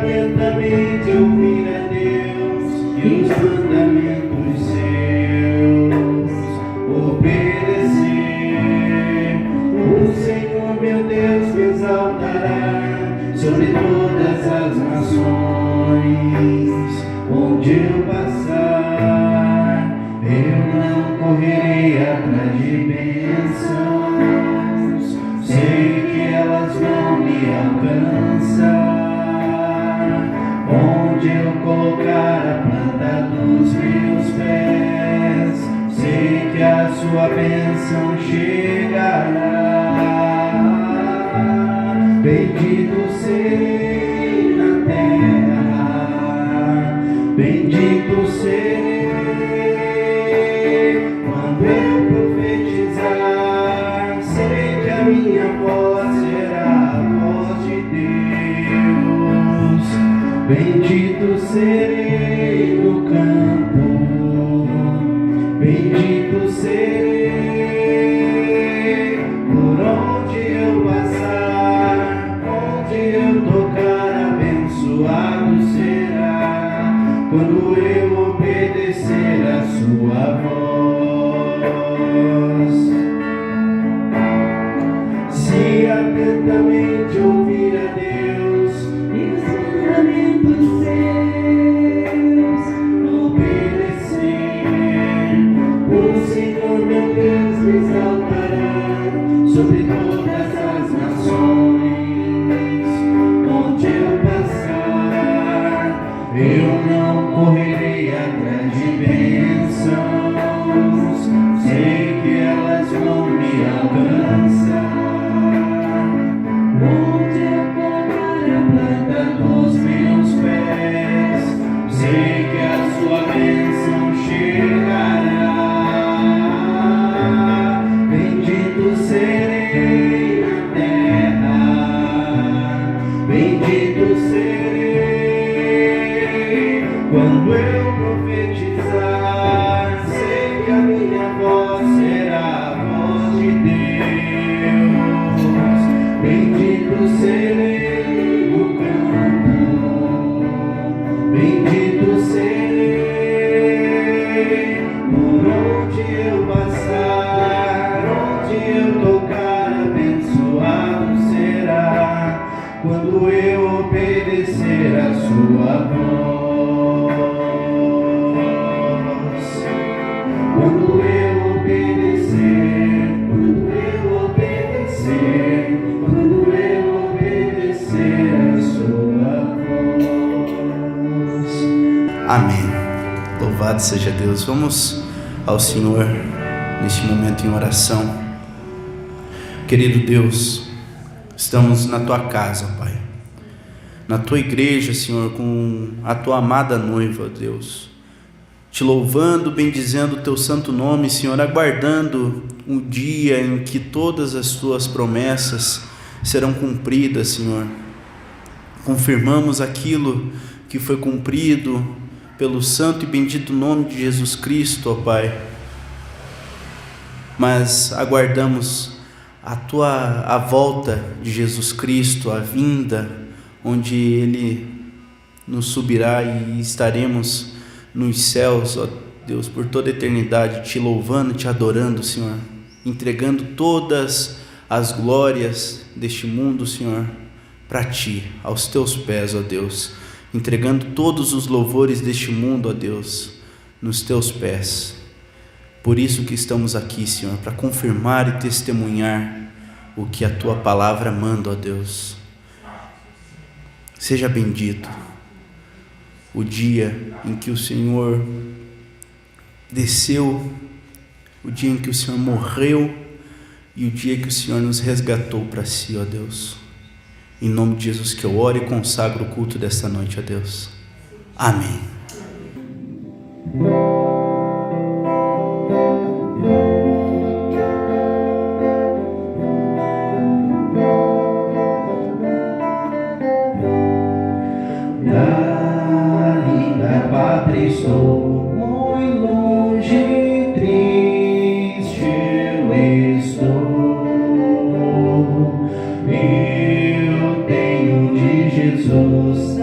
atentamente ouvir a Deus e os mandamentos seus obedecer, o Senhor meu Deus me exaltará sobre todas as nações. Onde eu passar, eu não correrei atrás de bênçãos, sei que elas vão me alcançar. Onde eu colocar a planta dos meus pés, sei que a sua bênção chegará. Bendito serei na terra, bendito serei quando eu profetizar. Sei que a minha voz será a voz de Deus. Bendito serei no campo, bendito serei por onde eu passar. Onde eu tocar, abençoado será quando eu obedecer a sua voz. Se atentamente ouvir a Deus e os mandamentos seus obedecer, o Senhor meu Deus me exaltará sobre todas as nações. Onde eu passar, eu não correrei atrás de bênçãos, sei que elas vão me alcançar. Onde eu colocar a planta dos meus pés, sei que a sua bênção chegará. Bendito serei na terra, bendito serei quando eu profetizar. Sei que a minha voz será a voz de Deus. Bendito serei no campo, bendito serei por onde eu passar. Onde eu tocar, abençoado será quando eu obedecer a sua voz. Quando eu obedecer, quando eu obedecer, quando eu obedecer a sua voz. Amém. Louvado seja Deus. Vamos ao Senhor neste momento em oração. Querido Deus, estamos na Tua casa, Pai, na Tua igreja, Senhor, com a Tua amada noiva, Deus, te louvando, bendizendo o Teu santo nome, Senhor, aguardando um dia em que todas as Tuas promessas serão cumpridas, Senhor. Confirmamos aquilo que foi cumprido pelo santo e bendito nome de Jesus Cristo, ó Pai, mas aguardamos a volta de Jesus Cristo, a vinda, onde Ele nos subirá e estaremos nos céus, ó Deus, por toda a eternidade, te louvando, te adorando, Senhor, entregando todas as glórias deste mundo, Senhor, para Ti, aos Teus pés, ó Deus, entregando todos os louvores deste mundo, ó Deus, nos Teus pés. Por isso que estamos aqui, Senhor, para confirmar e testemunhar o que a Tua palavra manda, ó Deus. Seja bendito o dia em que o Senhor desceu, o dia em que o Senhor morreu e o dia que o Senhor nos resgatou para Si, ó Deus. Em nome de Jesus que eu oro e consagro o culto desta noite, ó Deus. Amém. Da linda pátria estou muito longe, triste eu estou. Eu tenho de Jesus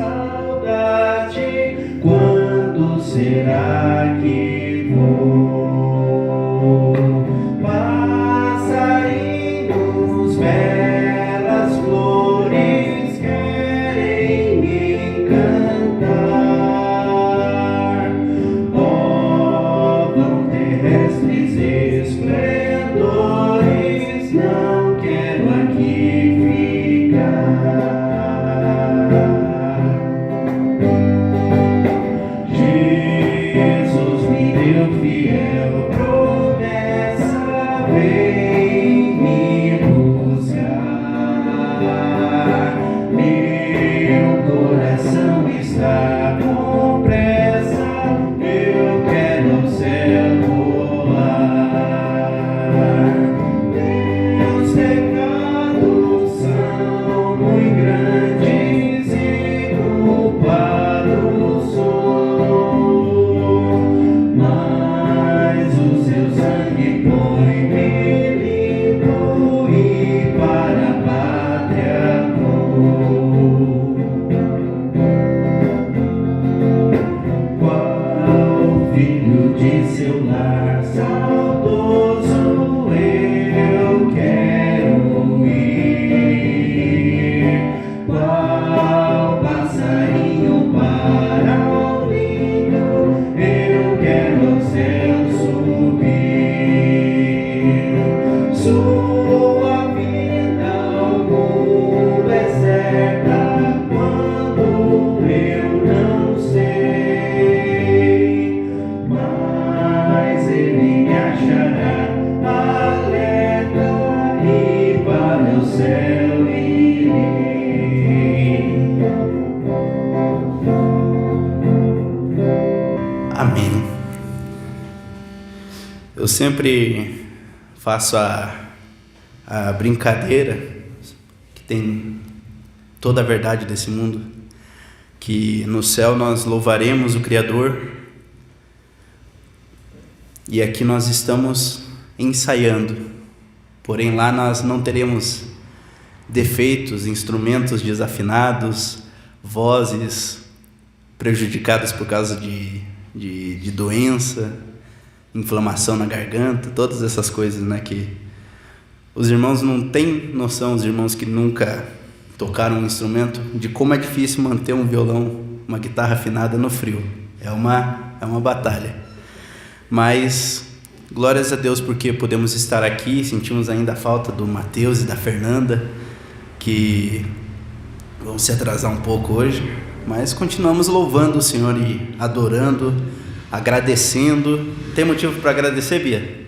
está com pressa, eu quero ao céu voar. Meus pecados são muito grandes e culpados sou, mas o seu sangue põe-me limpo e para a pátria vou. Qual filho de seu lar saudoso eu quero ir, qual passarinho para o ninho eu quero ao céu subir. Sua vida ao mundo é certa quando eu não sei, mas ele me achará alerta e para o céu irei. Amém. Eu sempre faço a brincadeira que tem toda a verdade desse mundo, que no céu nós louvaremos o Criador e aqui nós estamos ensaiando, porém lá nós não teremos defeitos, instrumentos desafinados, vozes prejudicadas por causa de doença, inflamação na garganta, todas essas coisas, né, que os irmãos não têm noção, os irmãos que nunca tocaram um instrumento, de como é difícil manter um violão, uma guitarra afinada no frio. É uma batalha. Mas glórias a Deus porque podemos estar aqui, sentimos ainda a falta do Mateus e da Fernanda, que vão se atrasar um pouco hoje, mas continuamos louvando o Senhor e adorando, agradecendo. Tem motivo para agradecer, Bia?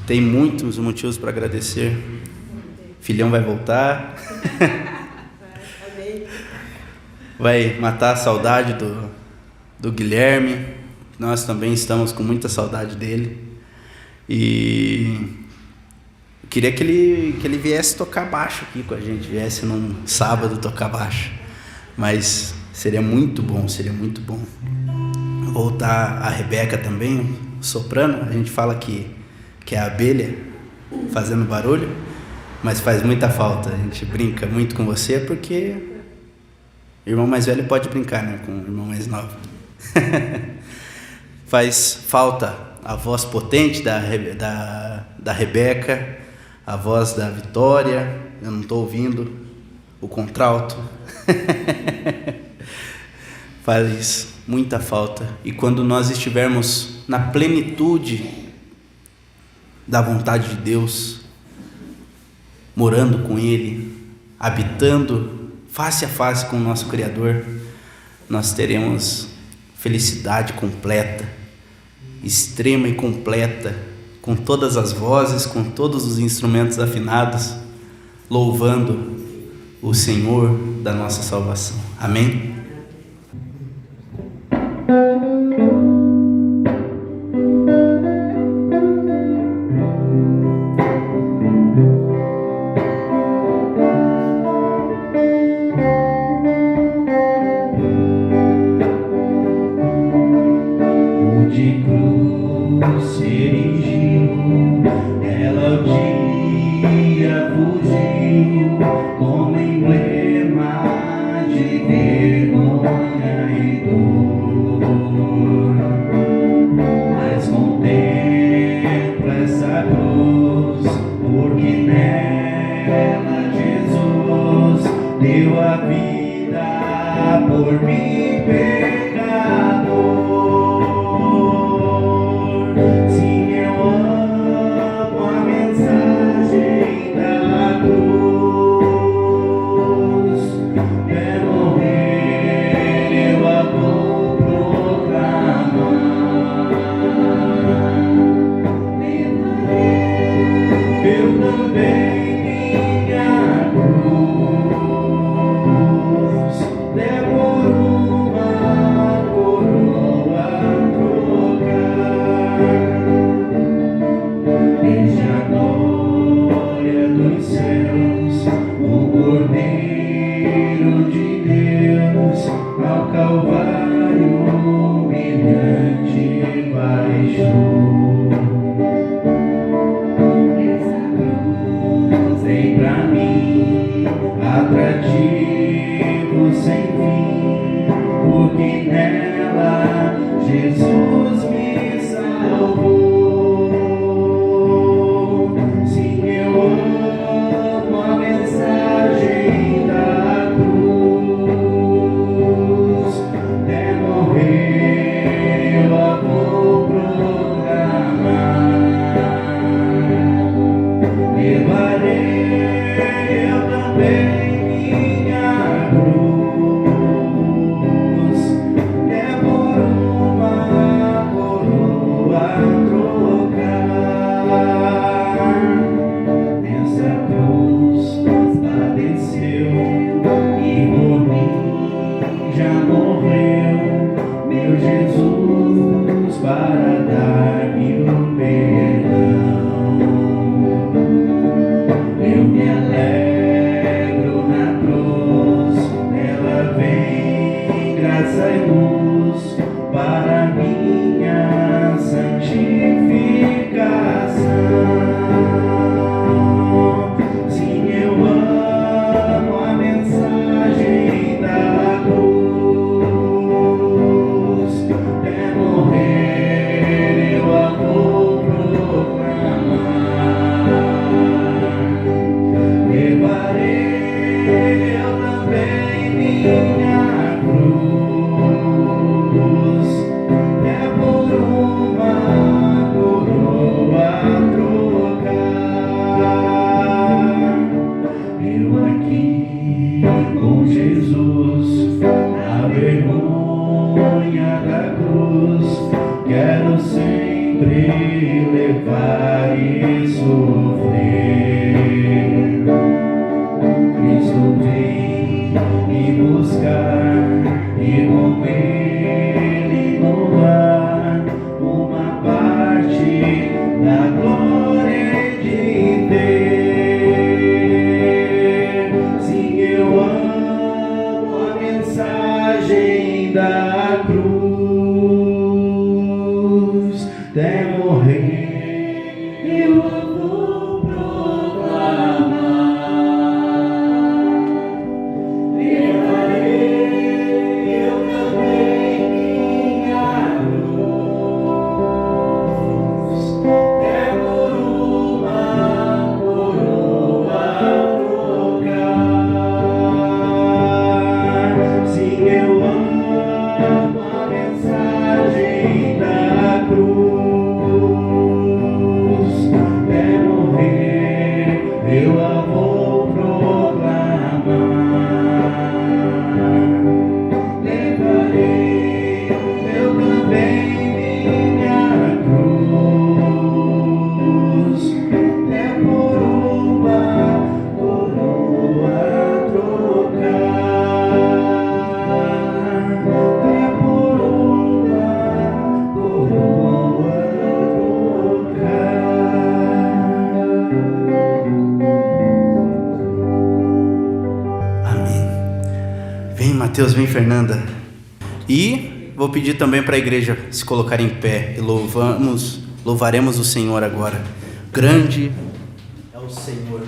Tem muitos motivos para agradecer. Filhão vai voltar. Vai matar a saudade do Guilherme. Nós também estamos com muita saudade dele. E eu queria que ele viesse tocar baixo aqui com a gente, viesse num sábado tocar baixo. Mas seria muito bom. Voltar a Rebeca também, soprano. A gente fala que é a abelha fazendo barulho, mas faz muita falta. A gente brinca muito com você porque o irmão mais velho pode brincar, né, com o irmão mais novo. Faz falta a voz potente da Rebeca, a voz da Vitória. Eu não estou ouvindo o contralto. Faz muita falta. E quando nós estivermos na plenitude da vontade de Deus, morando com Ele, habitando face a face com o nosso Criador, nós teremos felicidade completa, extrema e completa, com todas as vozes, com todos os instrumentos afinados, louvando o Senhor da nossa salvação. Amém? De cruz se erigiu, ela o dia fugiu, como emblema de vergonha e dor. Mas contempla essa cruz, porque nela Jesus deu a vida por mim, pecador. Sim, eu amo a mensagem da cruz. É morrer, eu a vou proclamar. Eu também minha cruz levo uma que nela Jesus me salvou. Sim, eu amo a mensagem da cruz. Até morrer eu a vou proclamar. Levarei eu também minha cruz, é por uma coroa trocar. Nessa cruz padeceu e por mim já morreu meu Jesus para dar-me o perdão. Eu me alegro na cruz, ela vem graça e luz para minha santificação. Sim, eu amo a mensagem da cruz, até morrer eu a vou proclamar. Levarei eu também minha cruz, é por uma coroa trocar. Eu aqui com Jesus, a vergonha da cruz, quero sempre levar e sofrer. Cristo vem me buscar e com Ele no ar uma parte da glória de ter. Sim, eu amo a mensagem da cruz, até morrer eu a vou proclamar. Levarei eu também minha cruz, é por uma coroa trocar. Sim, eu amo a mensagem da cruz, até morrer eu a vou proclamar. Levarei eu também minha cruz, é por uma coroa trocar, é por uma coroa trocar. Amém. Vem, Mateus, vem, Fernanda. E vou pedir também para a igreja se colocar em pé e louvaremos o Senhor agora. Grande é o Senhor.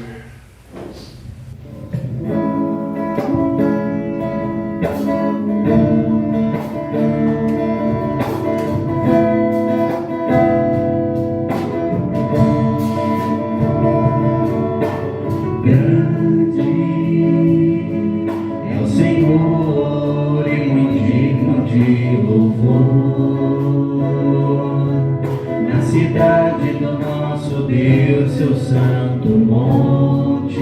Grande é o Senhor e muito digno de louvor. Na cidade do nosso Deus, seu santo monte,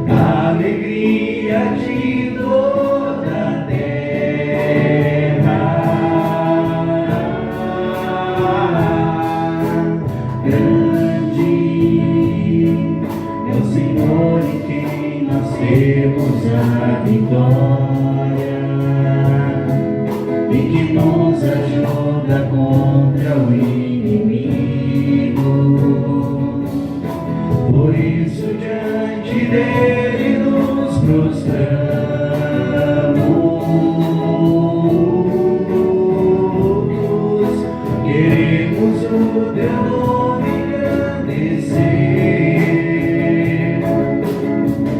a alegria de toda a terra. Grande é o Senhor em quem nós temos a vitória e que nos ajuda contra o inimigo. Por isso diante dele nos prostramos, queremos o teu nome engrandecer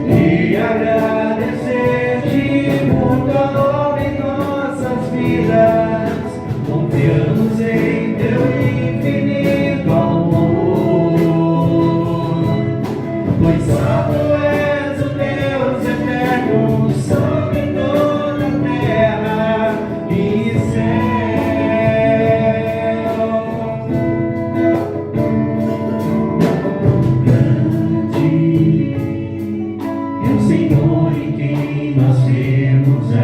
e agradecer-te por todo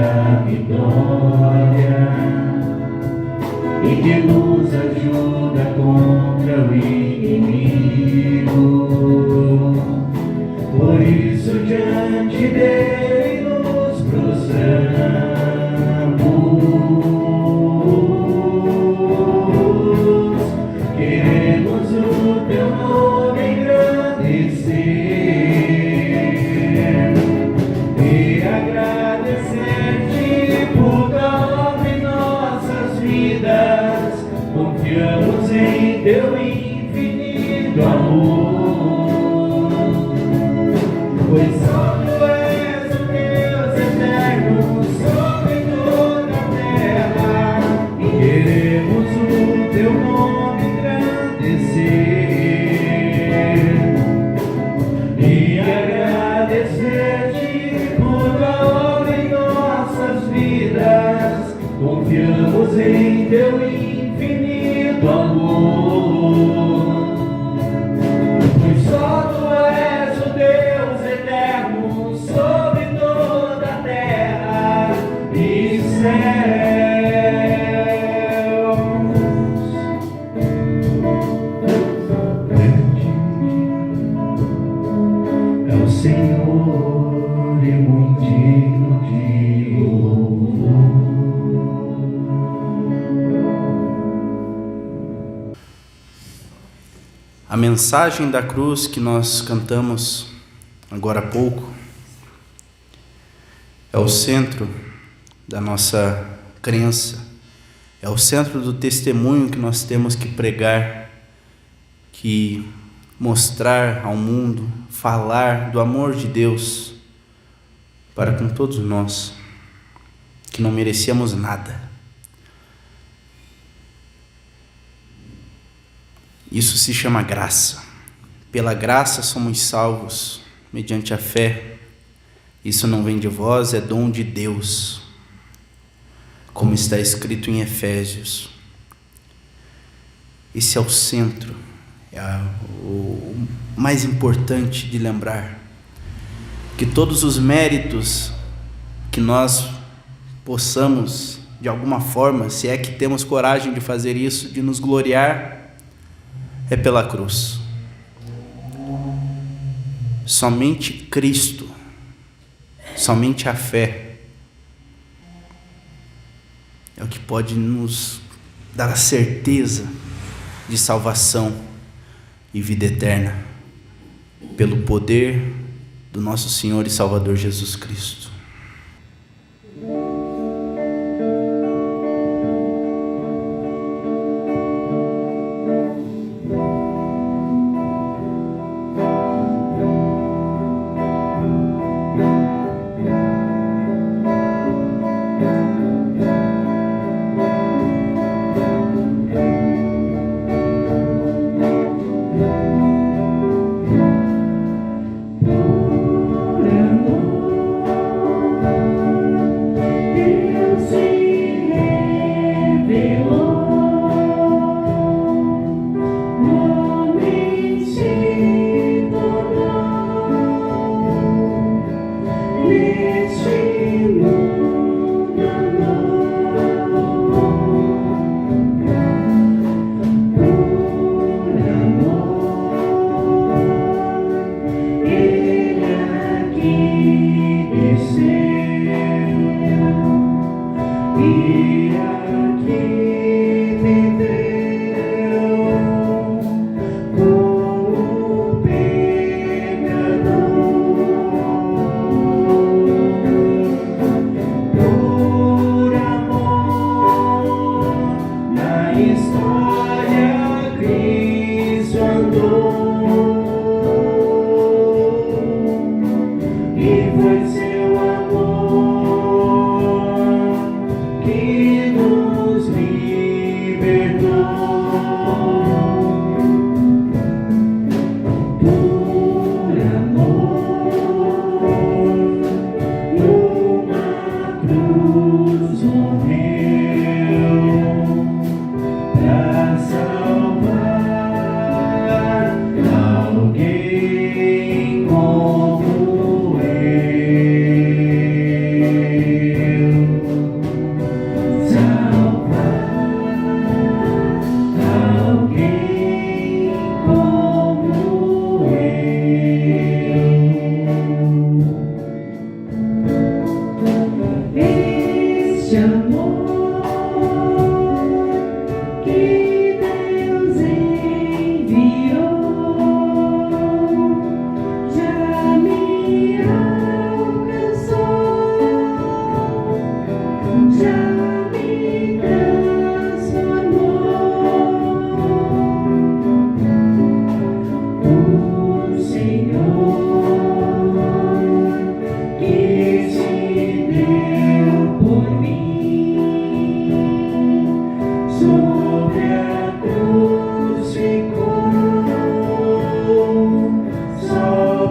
a vitória e que nos ajuda contra o inimigo. Por isso diante dele nos prostramos, queremos o teu nome engrandecer e agradecer-te por tua obra em nossas vidas. Confiamos em teu infinito amor, pois só tu és o Deus eterno sobre toda a terra, e queremos o teu nome engrandecer e agradecer-te por tua obra em nossas vidas. Confiamos em teu infinito amor, pois só tu és o Deus eterno sobre toda a terra e céus. Grande é o Senhor e muito digno de louvor. A mensagem da cruz que nós cantamos agora há pouco é o centro da nossa crença, é o centro do testemunho que nós temos que pregar, que mostrar ao mundo, falar do amor de Deus para com todos nós, que não merecíamos nada. Isso se chama graça. Pela graça somos salvos, mediante a fé. Isso não vem de vós, é dom de Deus, como está escrito em Efésios. Esse é o centro, é o mais importante de lembrar, que todos os méritos que nós possamos, de alguma forma, se é que temos coragem de fazer isso, de nos gloriar, é pela cruz. Somente Cristo, somente a fé é o que pode nos dar a certeza de salvação e vida eterna, pelo poder do nosso Senhor e Salvador Jesus Cristo. Nos este amor que Deus enviou já me alcançou, já me transformou. O Senhor que se deu por mim sobre a cruz ficou, só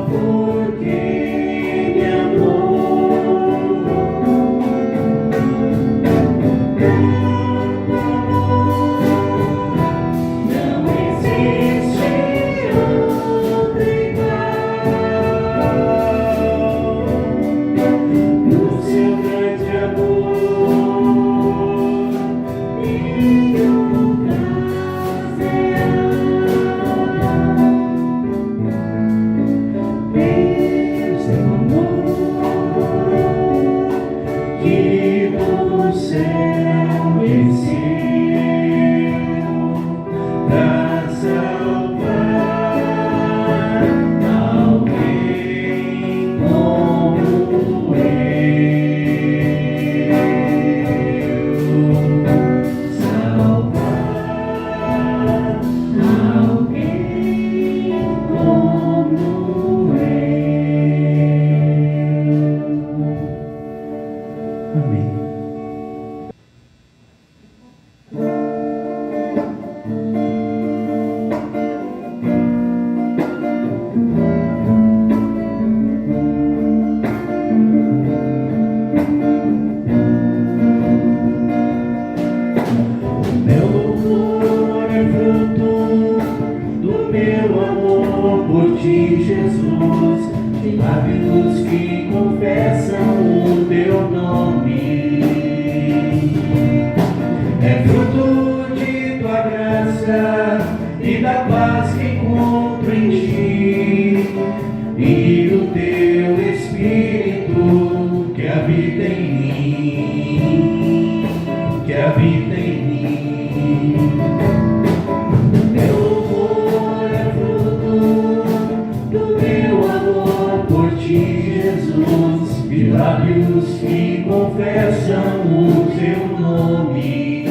porque me amou. Não existe outro igual no seu grande amor e ocasião. Deus é o amor que do céu desceu pra salvar alguém como salvar alguém como Amém. Meu louvor é fruto do meu amor por ti, Jesus, de lábios que confessam o teu nome. É fruto de tua graça e da paz que encontro em ti e do teu Espírito que habita em mim, que habita em mim. Meu louvor é fruto do meu amor por ti, Jesus, de lábios que confessam o teu nome.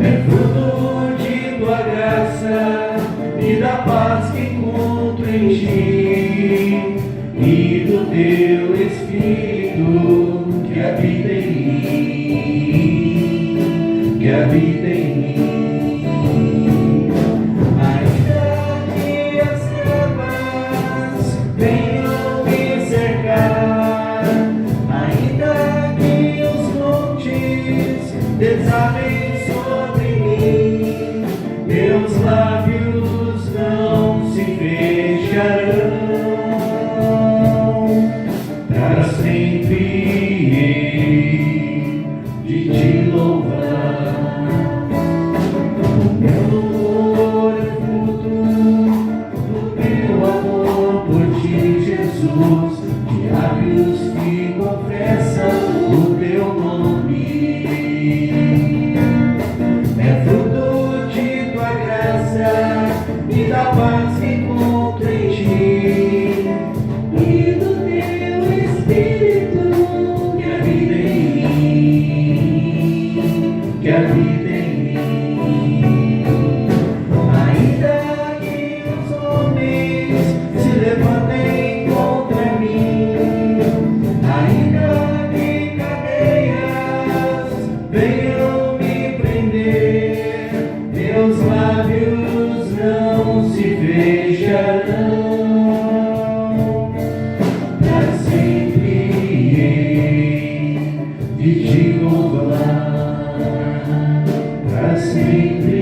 É fruto de tua graça e da paz que encontro em ti e do teu Espírito que habita em mim, que habita em mim. Ainda que as trevas venham me cercar, ainda que os montes desabem sobre mim, meus lábios não se fecharão, para sempre hei de te louvar. O meu louvor é fruto do meu amor por ti, Jesus, de lábios que confessam o teu nome. É fruto de tua graça e da paz que encontro em ti e do teu Espírito que habita em mim, que habita em mim. Ainda que os homens se levantem contra mim, ainda que cadeias venham me prender, meus lábios não se fecharão, para sempre hei de te louvar, para sempre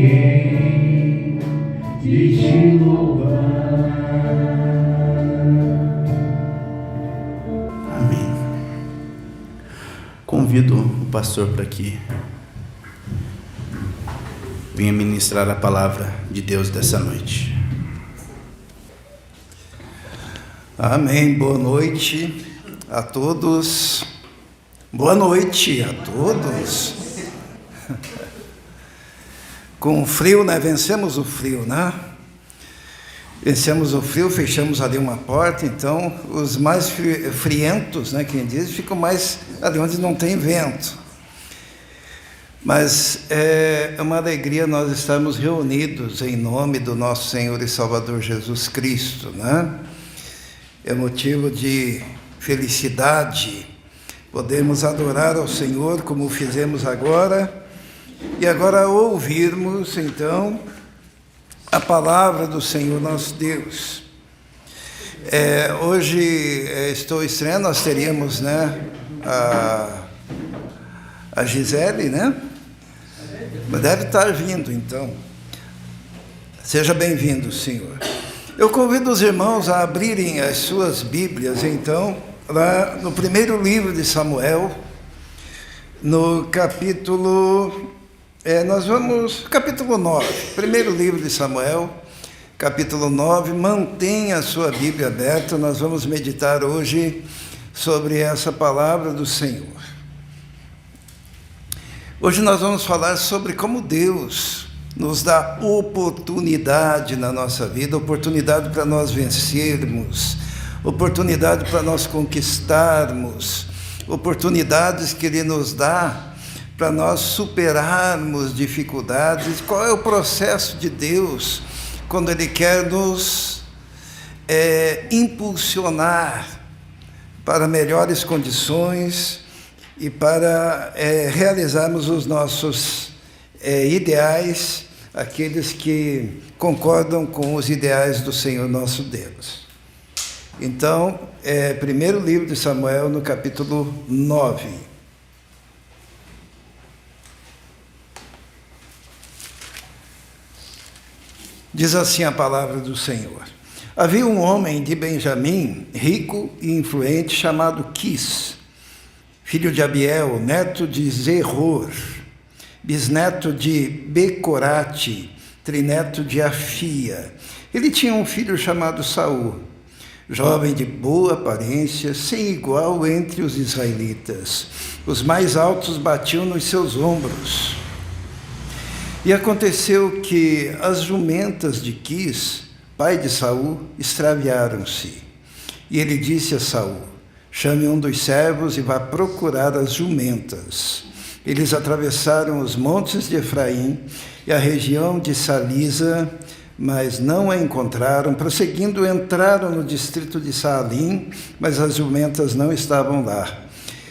hei de te louvar. Amém. Convido o pastor para que venha ministrar a palavra de Deus dessa noite. Amém, boa noite. a todos. Boa noite a todos. Com frio, né? Vencemos o frio, né? Vencemos o frio, fechamos ali uma porta, então os mais frientos, né, quem diz, ficam mais ali onde não tem vento. Mas é uma alegria nós estarmos reunidos em nome do nosso Senhor e Salvador Jesus Cristo, né? É motivo de felicidade podermos adorar ao Senhor como fizemos agora, e agora ouvirmos então a palavra do Senhor nosso Deus. Hoje estou estreando, nós teríamos, né, a Gisele, né? Mas deve estar vindo, então. Seja bem-vindo, Senhor. Eu convido os irmãos a abrirem as suas Bíblias, então, lá no primeiro livro de Samuel, no capítulo... capítulo 9, primeiro livro de Samuel, capítulo 9, mantenha a sua Bíblia aberta, nós vamos meditar hoje sobre essa palavra do Senhor. Hoje nós vamos falar sobre como Deus nos dá oportunidade na nossa vida, oportunidade para nós vencermos, oportunidade para nós conquistarmos, oportunidades que Ele nos dá para nós superarmos dificuldades. Qual é o processo de Deus quando Ele quer nos impulsionar para melhores condições e para realizarmos os nossos ideais, aqueles que concordam com os ideais do Senhor nosso Deus. Então, primeiro livro de Samuel, no capítulo 9. Diz assim a palavra do Senhor. Havia um homem de Benjamim, rico e influente, chamado Quis, filho de Abiel, neto de Zeror, bisneto de Becorate, trineto de Afia. Ele tinha um filho chamado Saul, jovem de boa aparência, sem igual entre os israelitas. Os mais altos batiam nos seus ombros. E aconteceu que as jumentas de Quis, pai de Saul, extraviaram-se. E ele disse a Saul: chame um dos servos e vá procurar as jumentas. Eles atravessaram os montes de Efraim e a região de Salisa, mas não a encontraram. Prosseguindo, entraram no distrito de Saalim, mas as jumentas não estavam lá.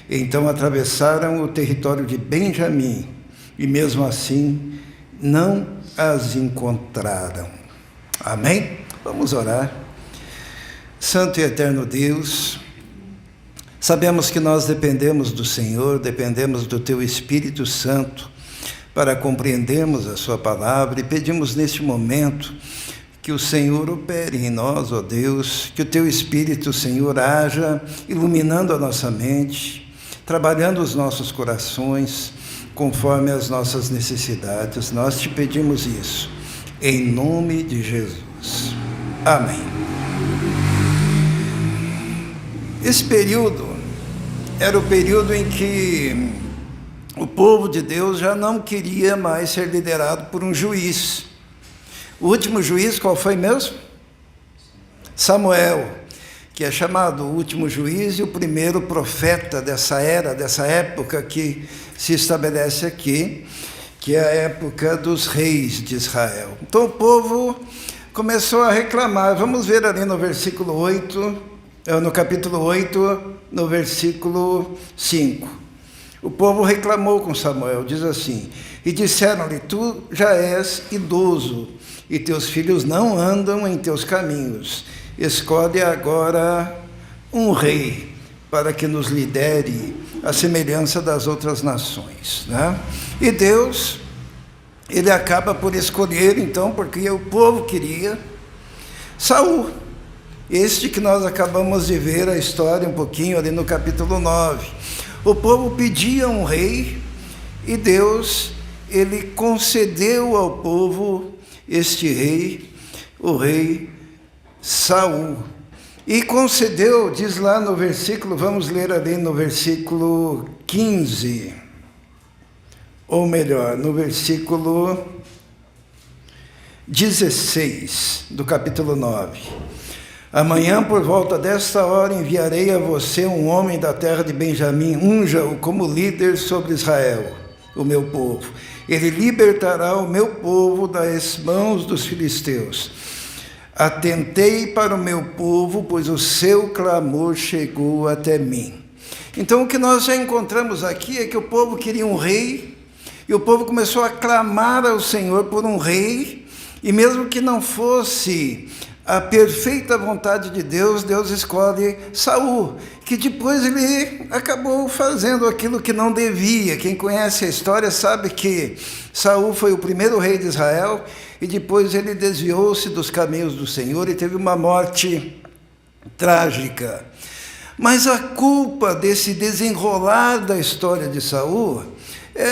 Então atravessaram o território de Benjamim e mesmo assim não as encontraram. Amém? Vamos orar. Santo e eterno Deus, sabemos que nós dependemos do Senhor, dependemos do Teu Espírito Santo para compreendermos a Sua palavra, e pedimos neste momento que o Senhor opere em nós, ó Deus, que o Teu Espírito, Senhor, haja iluminando a nossa mente, trabalhando os nossos corações, conforme as nossas necessidades. Nós te pedimos isso, em nome de Jesus. Amém. Esse período era o período em que o povo de Deus já não queria mais ser liderado por um juiz. O último juiz, qual foi mesmo? Samuel, que é chamado o último juiz e o primeiro profeta dessa era, dessa época que se estabelece aqui, que é a época dos reis de Israel. Então o povo começou a reclamar. Vamos ver ali no versículo 8, no capítulo 8, no versículo 5. O povo reclamou com Samuel, diz assim: e disseram-lhe: tu já és idoso, e teus filhos não andam em teus caminhos. Escolhe agora um rei para que nos lidere à semelhança das outras nações, né? E Deus, Ele acaba por escolher, então, porque o povo queria, Saul, este que nós acabamos de ver a história um pouquinho ali no capítulo 9. O povo pedia um rei e Deus, Ele concedeu ao povo este rei, o rei Saul. E concedeu, diz lá no versículo, vamos ler ali no versículo 15, ou melhor, no versículo 16 do capítulo 9. Amanhã, por volta desta hora, enviarei a você um homem da terra de Benjamim, unja-o como líder sobre Israel, o meu povo. Ele libertará o meu povo das mãos dos filisteus. Atentei para o meu povo, pois o seu clamor chegou até mim. Então, o que nós já encontramos aqui é que o povo queria um rei, e o povo começou a clamar ao Senhor por um rei, e mesmo que não fosse a perfeita vontade de Deus, Deus escolhe Saul, que depois ele acabou fazendo aquilo que não devia. Quem conhece a história sabe que Saul foi o primeiro rei de Israel, e depois ele desviou-se dos caminhos do Senhor e teve uma morte trágica. Mas a culpa desse desenrolar da história de Saul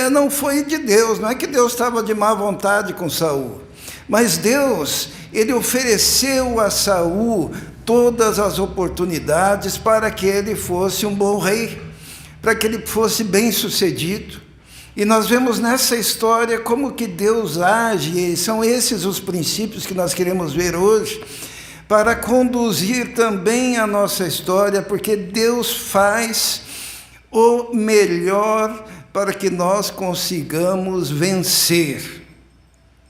não foi de Deus, não é que Deus estava de má vontade com Saul, mas Deus, ele ofereceu a Saul todas as oportunidades para que ele fosse um bom rei, para que ele fosse bem-sucedido. E nós vemos nessa história como que Deus age, e são esses os princípios que nós queremos ver hoje, para conduzir também a nossa história, porque Deus faz o melhor para que nós consigamos vencer,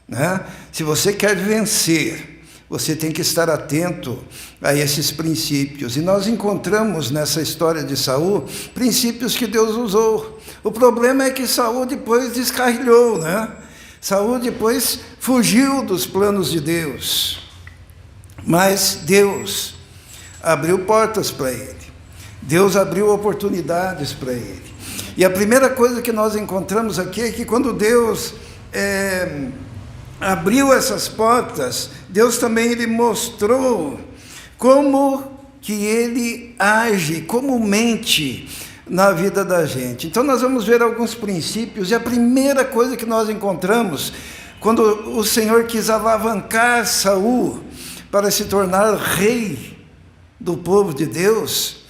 né? Se você quer vencer, você tem que estar atento a esses princípios. E nós encontramos nessa história de Saul princípios que Deus usou. O problema é que Saul depois descarrilhou, né? Saul depois fugiu dos planos de Deus. Mas Deus abriu portas para ele. Deus abriu oportunidades para ele. E a primeira coisa que nós encontramos aqui é que quando Deus abriu essas portas, Deus também ele mostrou como que ele age comumente na vida da gente. Então nós vamos ver alguns princípios, e a primeira coisa que nós encontramos, quando o Senhor quis alavancar Saul para se tornar rei do povo de Deus,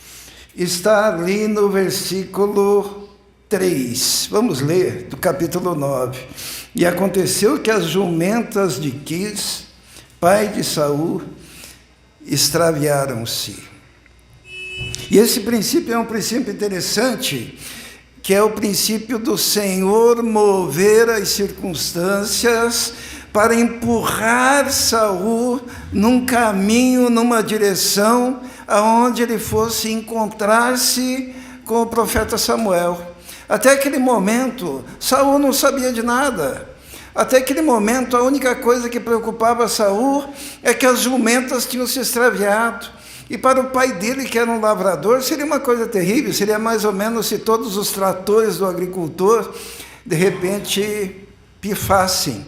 está ali no versículo 3. Vamos ler do capítulo 9. E aconteceu que as jumentas de Quis, pai de Saul, extraviaram-se. E esse princípio é um princípio interessante, que é o princípio do Senhor mover as circunstâncias para empurrar Saul num caminho, numa direção, aonde ele fosse encontrar-se com o profeta Samuel. Até aquele momento, Saul não sabia de nada. Até aquele momento, a única coisa que preocupava Saul é que as jumentas tinham se extraviado. E para o pai dele, que era um lavrador, seria uma coisa terrível. Seria mais ou menos se todos os tratores do agricultor, de repente, pifassem.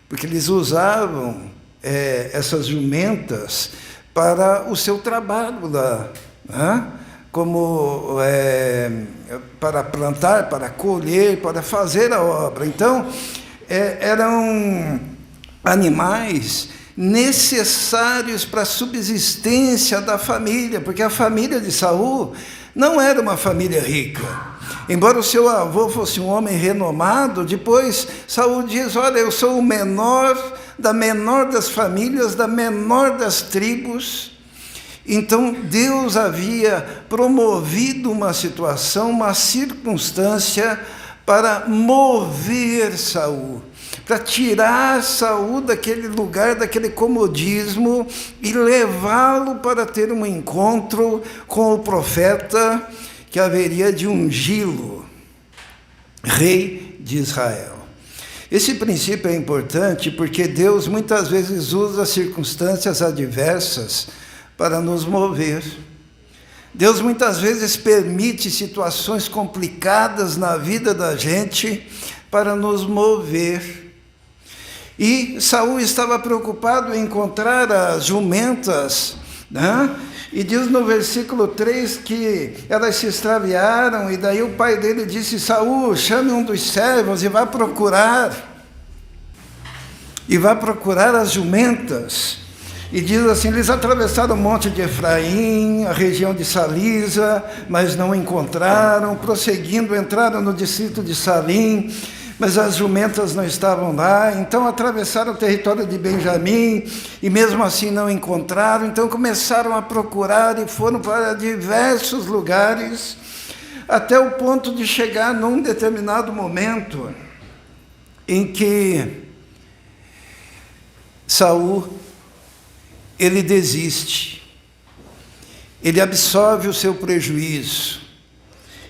Porque eles usavam essas jumentas para o seu trabalho lá, né? Como para plantar, para colher, para fazer a obra. Então, eram animais necessários para a subsistência da família, porque a família de Saul não era uma família rica. Embora o seu avô fosse um homem renomado, depois Saul diz: olha, eu sou o menor das famílias, da menor das tribos. Então Deus havia promovido uma situação, uma circunstância para mover Saul, para tirar Saul daquele lugar, daquele comodismo e levá-lo para ter um encontro com o profeta que haveria de ungí-lo, rei de Israel. Esse princípio é importante porque Deus muitas vezes usa circunstâncias adversas para nos mover. Deus muitas vezes permite situações complicadas na vida da gente para nos mover. E Saul estava preocupado em encontrar as jumentas, né? E diz no versículo 3 que elas se extraviaram, e daí o pai dele disse: Saul, chame um dos servos e vá procurar as jumentas. E diz assim: eles atravessaram o monte de Efraim, a região de Salisa, mas não encontraram. Prosseguindo, entraram no distrito de Salim, mas as jumentas não estavam lá. Então atravessaram o território de Benjamim, e mesmo assim não encontraram. Então começaram a procurar e foram para diversos lugares, até o ponto de chegar num determinado momento em que Saul, ele desiste, ele absorve o seu prejuízo,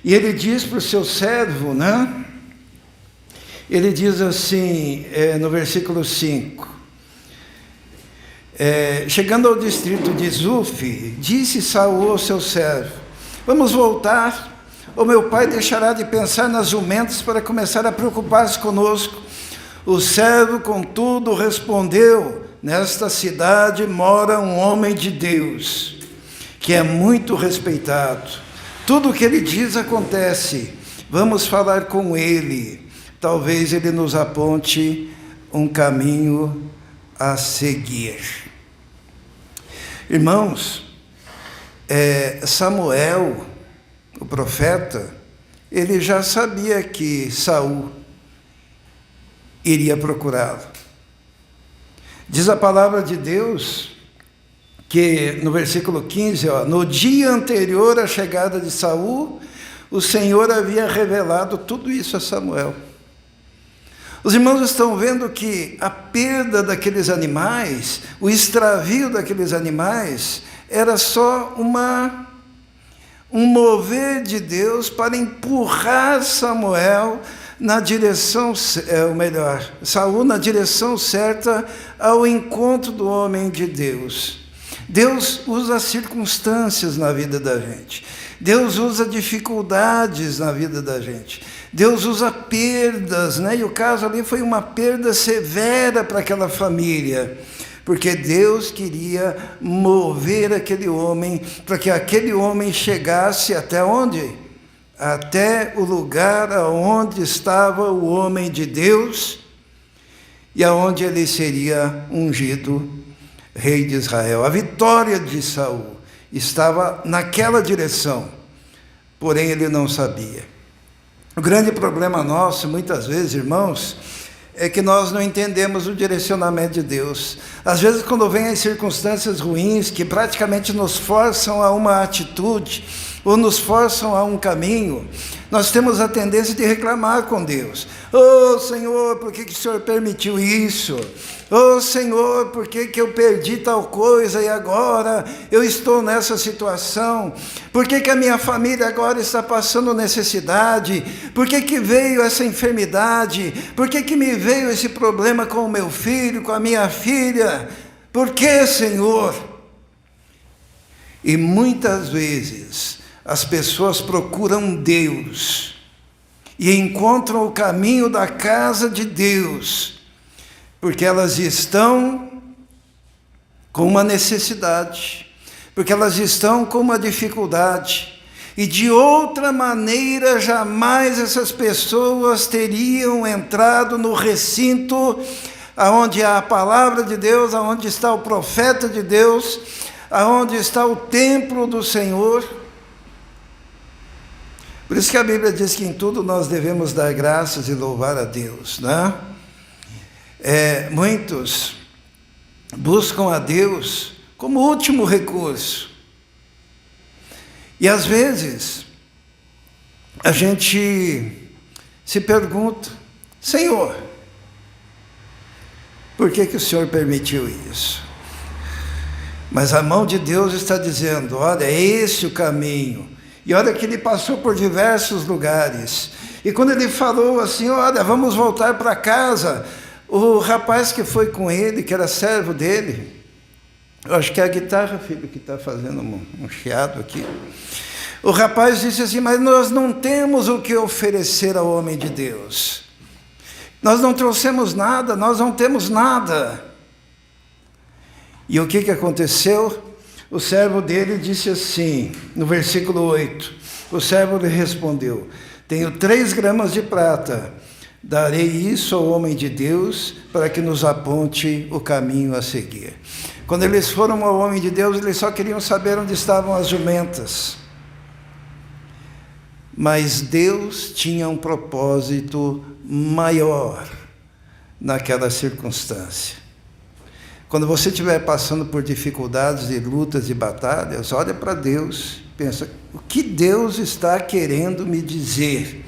e ele diz para o seu servo, né? Ele diz assim, no versículo 5, chegando ao distrito de Zuf, disse Saul ao seu servo: vamos voltar, ou meu pai deixará de pensar nas jumentas para começar a preocupar-se conosco. O servo, contudo, respondeu: nesta cidade mora um homem de Deus, que é muito respeitado. Tudo o que ele diz acontece. Vamos falar com ele. Talvez ele nos aponte um caminho a seguir. Irmãos, Samuel, o profeta, ele já sabia que Saul iria procurá-lo. Diz a palavra de Deus que no versículo 15, no dia anterior à chegada de Saul, o Senhor havia revelado tudo isso a Samuel. Os irmãos estão vendo que a perda daqueles animais, o extravio daqueles animais, era só um mover de Deus para empurrar Samuel na direção, Saul na direção certa ao encontro do homem de Deus. Deus usa circunstâncias na vida da gente. Deus usa dificuldades na vida da gente. Deus usa perdas, né? E o caso ali foi uma perda severa para aquela família, porque Deus queria mover aquele homem, para que aquele homem chegasse até onde? Até o lugar aonde estava o homem de Deus, e aonde ele seria ungido rei de Israel. A vitória de Saul estava naquela direção, porém ele não sabia. O grande problema nosso, muitas vezes, irmãos, é que nós não entendemos o direcionamento de Deus. Às vezes, quando vem as circunstâncias ruins, que praticamente nos forçam a uma atitude, ou nos forçam a um caminho, nós temos a tendência de reclamar com Deus. Oh, Senhor, por que o Senhor permitiu isso? Oh, Senhor, por que eu perdi tal coisa e agora eu estou nessa situação? Por que a minha família agora está passando necessidade? Por que veio essa enfermidade? Por que me veio esse problema com o meu filho, com a minha filha? Por que, Senhor? E muitas vezes as pessoas procuram Deus e encontram o caminho da casa de Deus, porque elas estão com uma necessidade, porque elas estão com uma dificuldade, e de outra maneira jamais essas pessoas teriam entrado no recinto aonde há a palavra de Deus, aonde está o profeta de Deus, aonde está o templo do Senhor. Por isso que a Bíblia diz que em tudo nós devemos dar graças e louvar a Deus, né? Muitos buscam a Deus como último recurso. E às vezes a gente se pergunta: Senhor, por que o Senhor permitiu isso? Mas a mão de Deus está dizendo: olha, é esse o caminho. E olha que ele passou por diversos lugares. E quando ele falou assim: olha, vamos voltar para casa, o rapaz que foi com ele, que era servo dele, eu acho que é a guitarra, filho, que está fazendo um chiado aqui. O rapaz disse assim: mas nós não temos o que oferecer ao homem de Deus. Nós não trouxemos nada, nós não temos nada. E o que aconteceu? O servo dele disse assim, no versículo 8, o servo lhe respondeu: tenho 3 gramas de prata, darei isso ao homem de Deus para que nos aponte o caminho a seguir. Quando eles foram ao homem de Deus, eles só queriam saber onde estavam as jumentas. Mas Deus tinha um propósito maior naquela circunstância. Quando você estiver passando por dificuldades e lutas e batalhas, olha para Deus, pensa, o que Deus está querendo me dizer?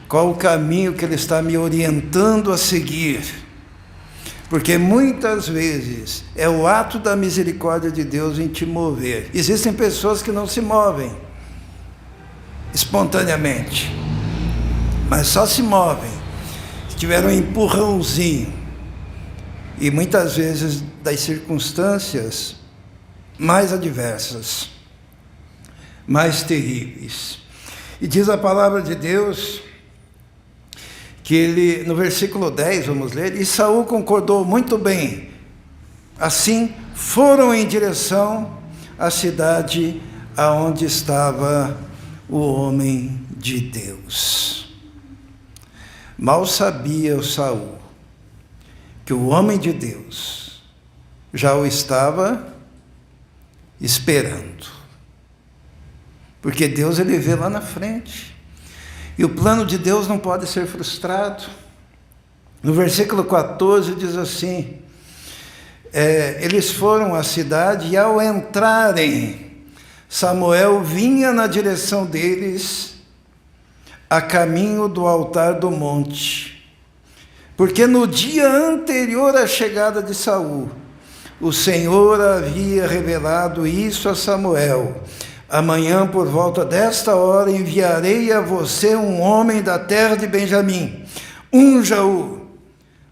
Qual o caminho que Ele está me orientando a seguir? Porque muitas vezes é o ato da misericórdia de Deus em te mover. Existem pessoas que não se movem espontaneamente, mas só se movem se tiver um empurrãozinho. E muitas vezes das circunstâncias mais adversas, mais terríveis. E diz a palavra de Deus que ele, no versículo 10, vamos ler, e Saul concordou muito bem. Assim, foram em direção à cidade aonde estava o homem de Deus. Mal sabia o Saul que o homem de Deus já o estava esperando. Porque Deus, ele vê lá na frente. E o plano de Deus não pode ser frustrado. No versículo 14 diz assim, eles foram à cidade e ao entrarem, Samuel vinha na direção deles a caminho do altar do monte. Porque no dia anterior à chegada de Saul, o Senhor havia revelado isso a Samuel. Amanhã, por volta desta hora, enviarei a você um homem da terra de Benjamim. Unja-o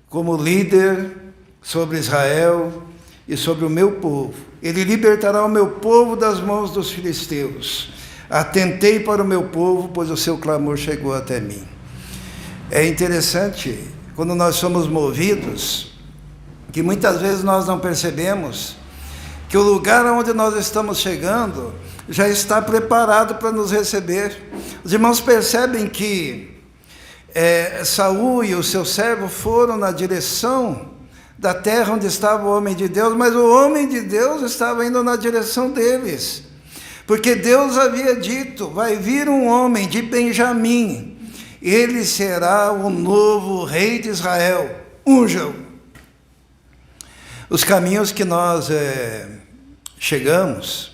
como líder sobre Israel e sobre o meu povo. Ele libertará o meu povo das mãos dos filisteus. Atentei para o meu povo, pois o seu clamor chegou até mim. É interessante, quando nós somos movidos, que muitas vezes nós não percebemos que o lugar onde nós estamos chegando já está preparado para nos receber. Os irmãos percebem que Saul e o seu servo foram na direção da terra onde estava o homem de Deus, mas o homem de Deus estava indo na direção deles, porque Deus havia dito, vai vir um homem de Benjamim, ele será o novo rei de Israel, unja-o. Os caminhos que nós chegamos,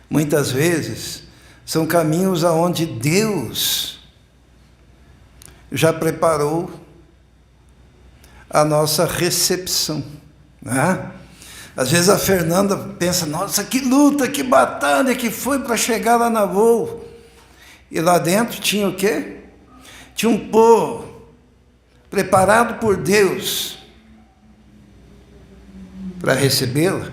muitas vezes, são caminhos aonde Deus já preparou a nossa recepção, né? Às vezes a Fernanda pensa, nossa, que luta, que batalha que foi para chegar lá na Voo. E lá dentro tinha o quê? Tinha um povo preparado por Deus para recebê-la.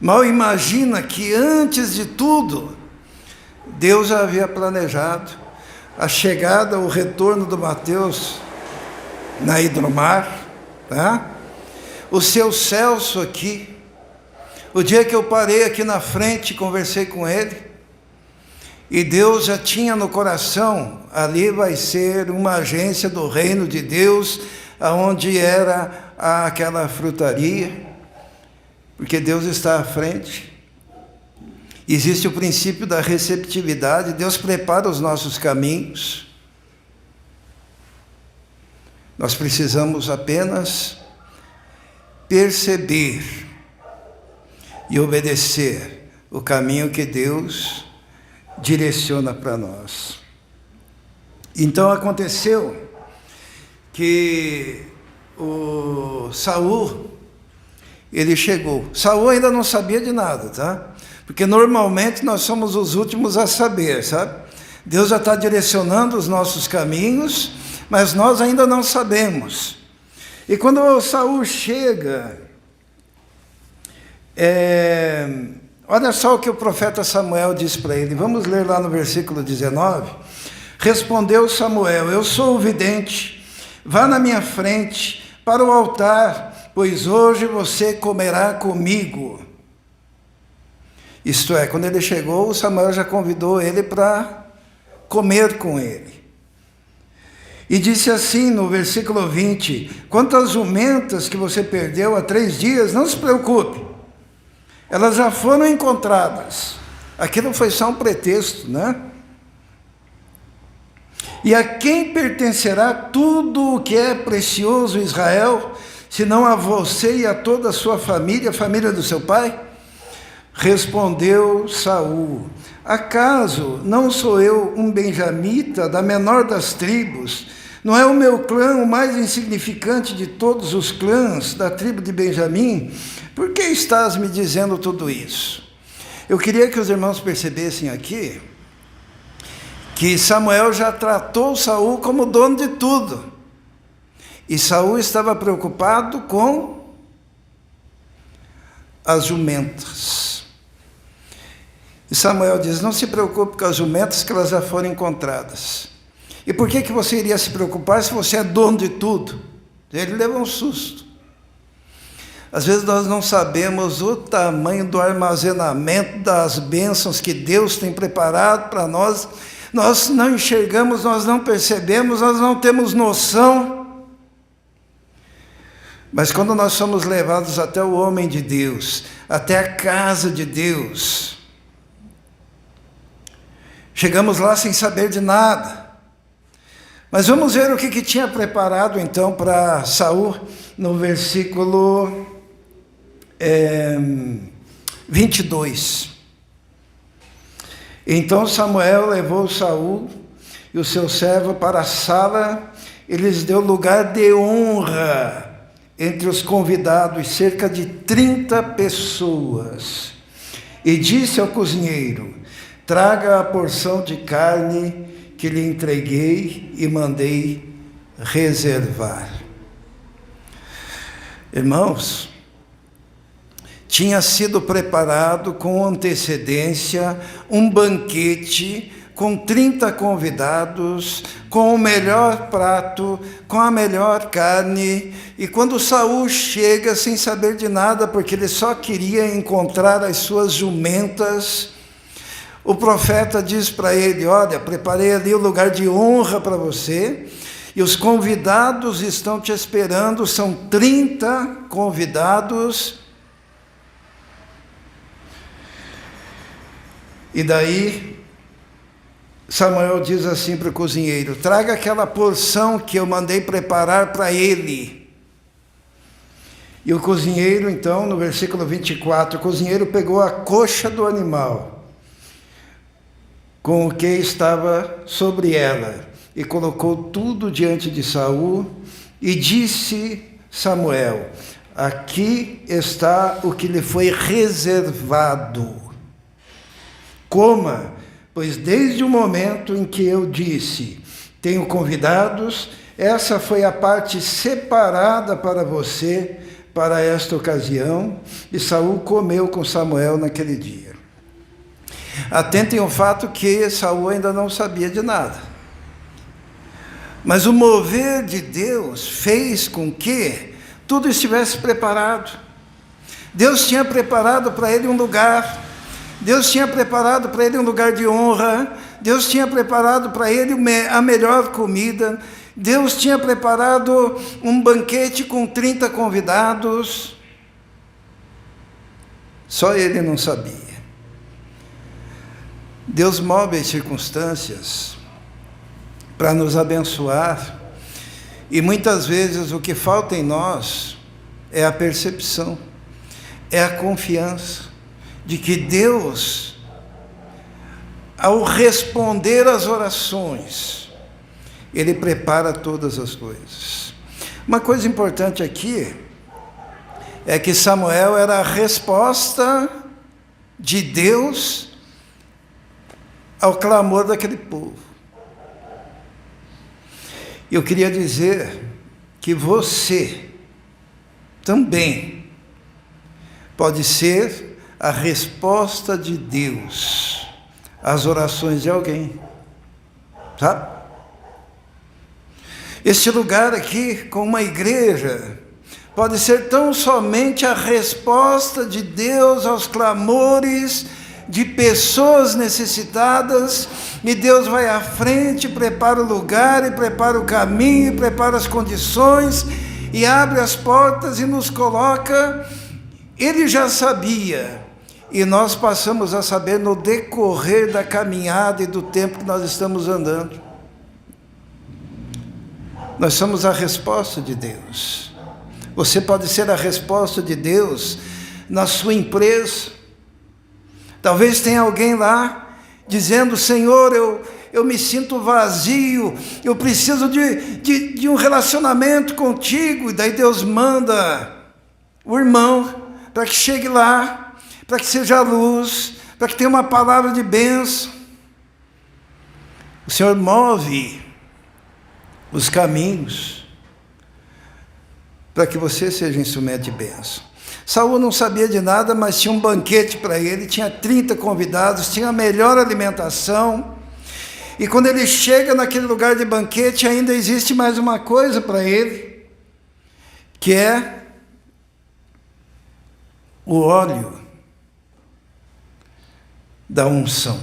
Mal imagina que antes de tudo, Deus já havia planejado a chegada, o retorno do Mateus na Hidromar, tá? O seu Celso aqui, o dia que eu parei aqui na frente, conversei com ele, e Deus já tinha no coração, ali vai ser uma agência do reino de Deus, aonde era aquela frutaria, porque Deus está à frente. Existe o princípio da receptividade, Deus prepara os nossos caminhos. Nós precisamos apenas perceber e obedecer o caminho que Deus direciona para nós. Então aconteceu que o Saul, ele chegou. Saul ainda não sabia de nada, tá? Porque normalmente nós somos os últimos a saber, sabe? Deus já está direcionando os nossos caminhos, mas nós ainda não sabemos. E quando o Saul chega, olha só o que o profeta Samuel diz para ele. Vamos ler lá no versículo 19. Respondeu Samuel, eu sou o vidente, vá na minha frente para o altar, pois hoje você comerá comigo. Isto é, quando ele chegou, Samuel já convidou ele para comer com ele. E disse assim no versículo 20: quanto às jumentas que você perdeu há 3 dias, não se preocupe, elas já foram encontradas. Aquilo foi só um pretexto, né? E a quem pertencerá tudo o que é precioso em Israel, senão a você e a toda a sua família, a família do seu pai? Respondeu Saul: acaso não sou eu um benjamita da menor das tribos? Não é o meu clã o mais insignificante de todos os clãs da tribo de Benjamim? Por que estás me dizendo tudo isso? Eu queria que os irmãos percebessem aqui que Samuel já tratou Saul como dono de tudo. E Saul estava preocupado com as jumentas. E Samuel diz: não se preocupe com as jumentas, que elas já foram encontradas. E por que você iria se preocupar se você é dono de tudo? Ele levou um susto. Às vezes nós não sabemos o tamanho do armazenamento das bênçãos que Deus tem preparado para nós. Nós não enxergamos, nós não percebemos, nós não temos noção. Mas quando nós somos levados até o homem de Deus, até a casa de Deus, chegamos lá sem saber de nada. Mas vamos ver o que tinha preparado então para Saul no versículo 22. Então Samuel levou Saul e o seu servo para a sala e lhes deu lugar de honra entre os convidados, cerca de 30 pessoas. E disse ao cozinheiro: traga a porção de carne que lhe entreguei e mandei reservar. Irmãos, tinha sido preparado com antecedência um banquete com 30 convidados, com o melhor prato, com a melhor carne. E quando Saul chega sem saber de nada, porque ele só queria encontrar as suas jumentas, o profeta diz para ele: olha, preparei ali o lugar de honra para você, e os convidados estão te esperando, são 30 convidados. E daí Samuel diz assim para o cozinheiro: traga aquela porção que eu mandei preparar para ele. E o cozinheiro, então, no versículo 24, o cozinheiro pegou a coxa do animal com o que estava sobre ela, e colocou tudo diante de Saul, e disse Samuel: aqui está o que lhe foi reservado. Coma, pois desde o momento em que eu disse: tenho convidados, essa foi a parte separada para você, para esta ocasião. E Saul comeu com Samuel naquele dia. Atentem ao fato que Saul ainda não sabia de nada. Mas o mover de Deus fez com que tudo estivesse preparado. Deus tinha preparado para ele um lugar. Deus tinha preparado para ele um lugar de honra. Deus tinha preparado para ele a melhor comida. Deus tinha preparado um banquete com 30 convidados. Só ele não sabia. Deus move as circunstâncias para nos abençoar, e muitas vezes o que falta em nós é a percepção, é a confiança de que Deus, ao responder às orações, Ele prepara todas as coisas. Uma coisa importante aqui é que Samuel era a resposta de Deus ao clamor daquele povo. Eu queria dizer que você também pode ser a resposta de Deus às orações de alguém, sabe? Este lugar aqui, com uma igreja, pode ser tão somente a resposta de Deus aos clamores de pessoas necessitadas, e Deus vai à frente, prepara o lugar, e prepara o caminho, e prepara as condições, e abre as portas e nos coloca. Ele já sabia, e nós passamos a saber no decorrer da caminhada e do tempo que nós estamos andando. Nós somos a resposta de Deus. Você pode ser a resposta de Deus na sua empresa. Talvez tenha alguém lá dizendo: Senhor, eu me sinto vazio, eu preciso de um relacionamento contigo. E daí Deus manda o irmão para que chegue lá, para que seja a luz, para que tenha uma palavra de bênção. O Senhor move os caminhos para que você seja instrumento de bênção. Saul não sabia de nada, mas tinha um banquete para ele, tinha 30 convidados, tinha a melhor alimentação. E quando ele chega naquele lugar de banquete, ainda existe mais uma coisa para ele, que é o óleo da unção.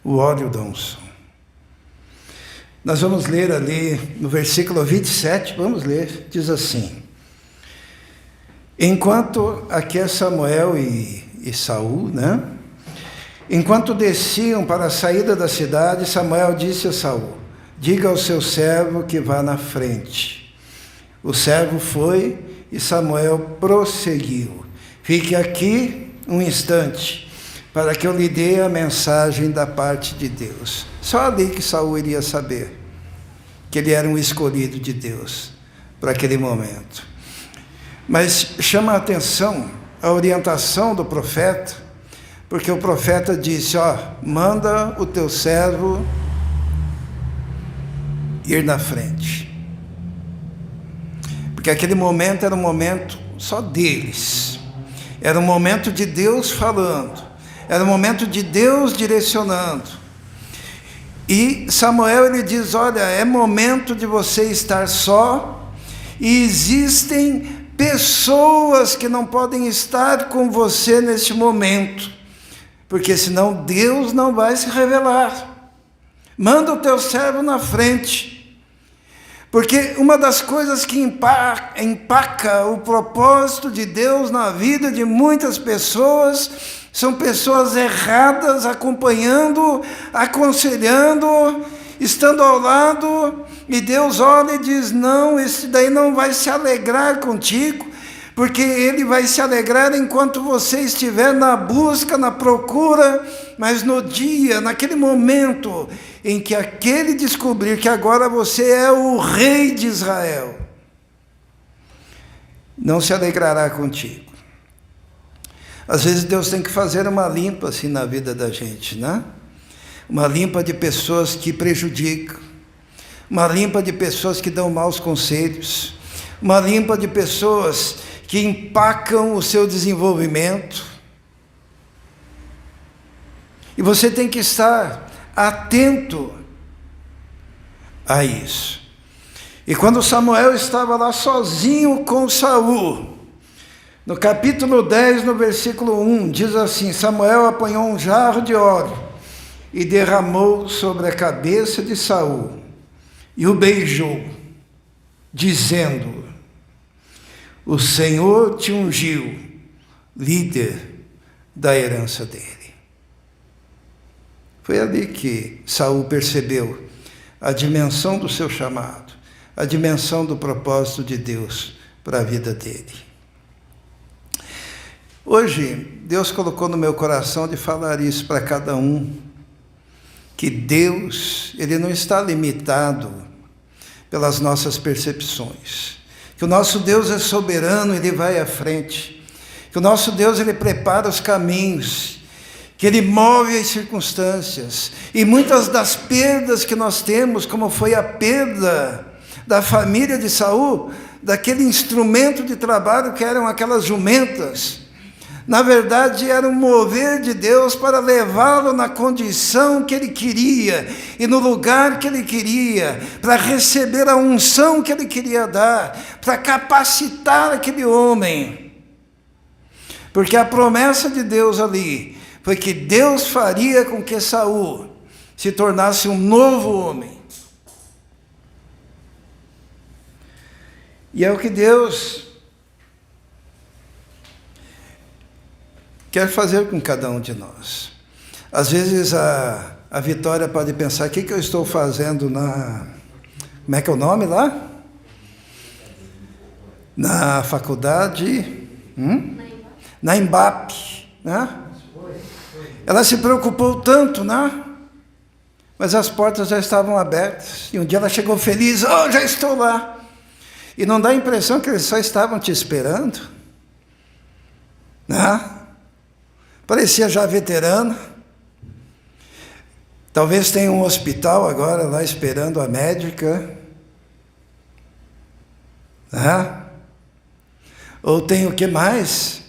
O óleo da unção. Nós vamos ler ali no versículo 27, vamos ler, diz assim: enquanto aqui é Samuel e Saul, né? Enquanto desciam para a saída da cidade, Samuel disse a Saul: diga ao seu servo que vá na frente. O servo foi e Samuel prosseguiu: fique aqui um instante, para que eu lhe dê a mensagem da parte de Deus. Só ali que Saul iria saber que ele era um escolhido de Deus para aquele momento. Mas chama a atenção a orientação do profeta, porque o profeta disse: manda o teu servo ir na frente. Porque aquele momento era um momento só deles. Era um momento de Deus falando. Era um momento de Deus direcionando. E Samuel, ele diz: olha, é momento de você estar só, e existem pessoas que não podem estar com você neste momento, porque senão Deus não vai se revelar. Manda o teu servo na frente, porque uma das coisas que empaca o propósito de Deus na vida de muitas pessoas são pessoas erradas, acompanhando, aconselhando, estando ao lado, e Deus olha e diz: não, esse daí não vai se alegrar contigo, porque ele vai se alegrar enquanto você estiver na busca, na procura, mas no dia, naquele momento em que aquele descobrir que agora você é o rei de Israel, não se alegrará contigo. Às vezes Deus tem que fazer uma limpa assim na vida da gente, né? Uma limpa de pessoas que prejudicam, uma limpa de pessoas que dão maus conselhos, uma limpa de pessoas que empacam o seu desenvolvimento. E você tem que estar atento a isso. E quando Samuel estava lá sozinho com Saul, no capítulo 10, no versículo 1, diz assim: Samuel apanhou um jarro de óleo e derramou sobre a cabeça de Saul e o beijou, dizendo: o Senhor te ungiu líder da herança dele. Foi ali que Saul percebeu a dimensão do seu chamado, a dimensão do propósito de Deus para a vida dele. Hoje, Deus colocou no meu coração de falar isso para cada um, que Deus, Ele não está limitado pelas nossas percepções, que o nosso Deus é soberano, Ele vai à frente, que o nosso Deus, Ele prepara os caminhos, que Ele move as circunstâncias, e muitas das perdas que nós temos, como foi a perda da família de Saul, daquele instrumento de trabalho que eram aquelas jumentas, na verdade era um mover de Deus para levá-lo na condição que ele queria e no lugar que ele queria, para receber a unção que ele queria dar, para capacitar aquele homem Porque a promessa de Deus ali foi que Deus faria com que Saul se tornasse um novo homem. E é o que Deus quer fazer com cada um de nós. Às vezes a Vitória pode pensar, o que eu estou fazendo na... Como é que é o nome lá? Na faculdade... Na Embap, né? Ela se preocupou tanto, né? Mas as portas já estavam abertas. E um dia ela chegou feliz, já estou lá. E não dá a impressão que eles só estavam te esperando? Né? Parecia já veterano. Talvez tenha um hospital agora lá esperando a médica. Né? Ou tem o que mais?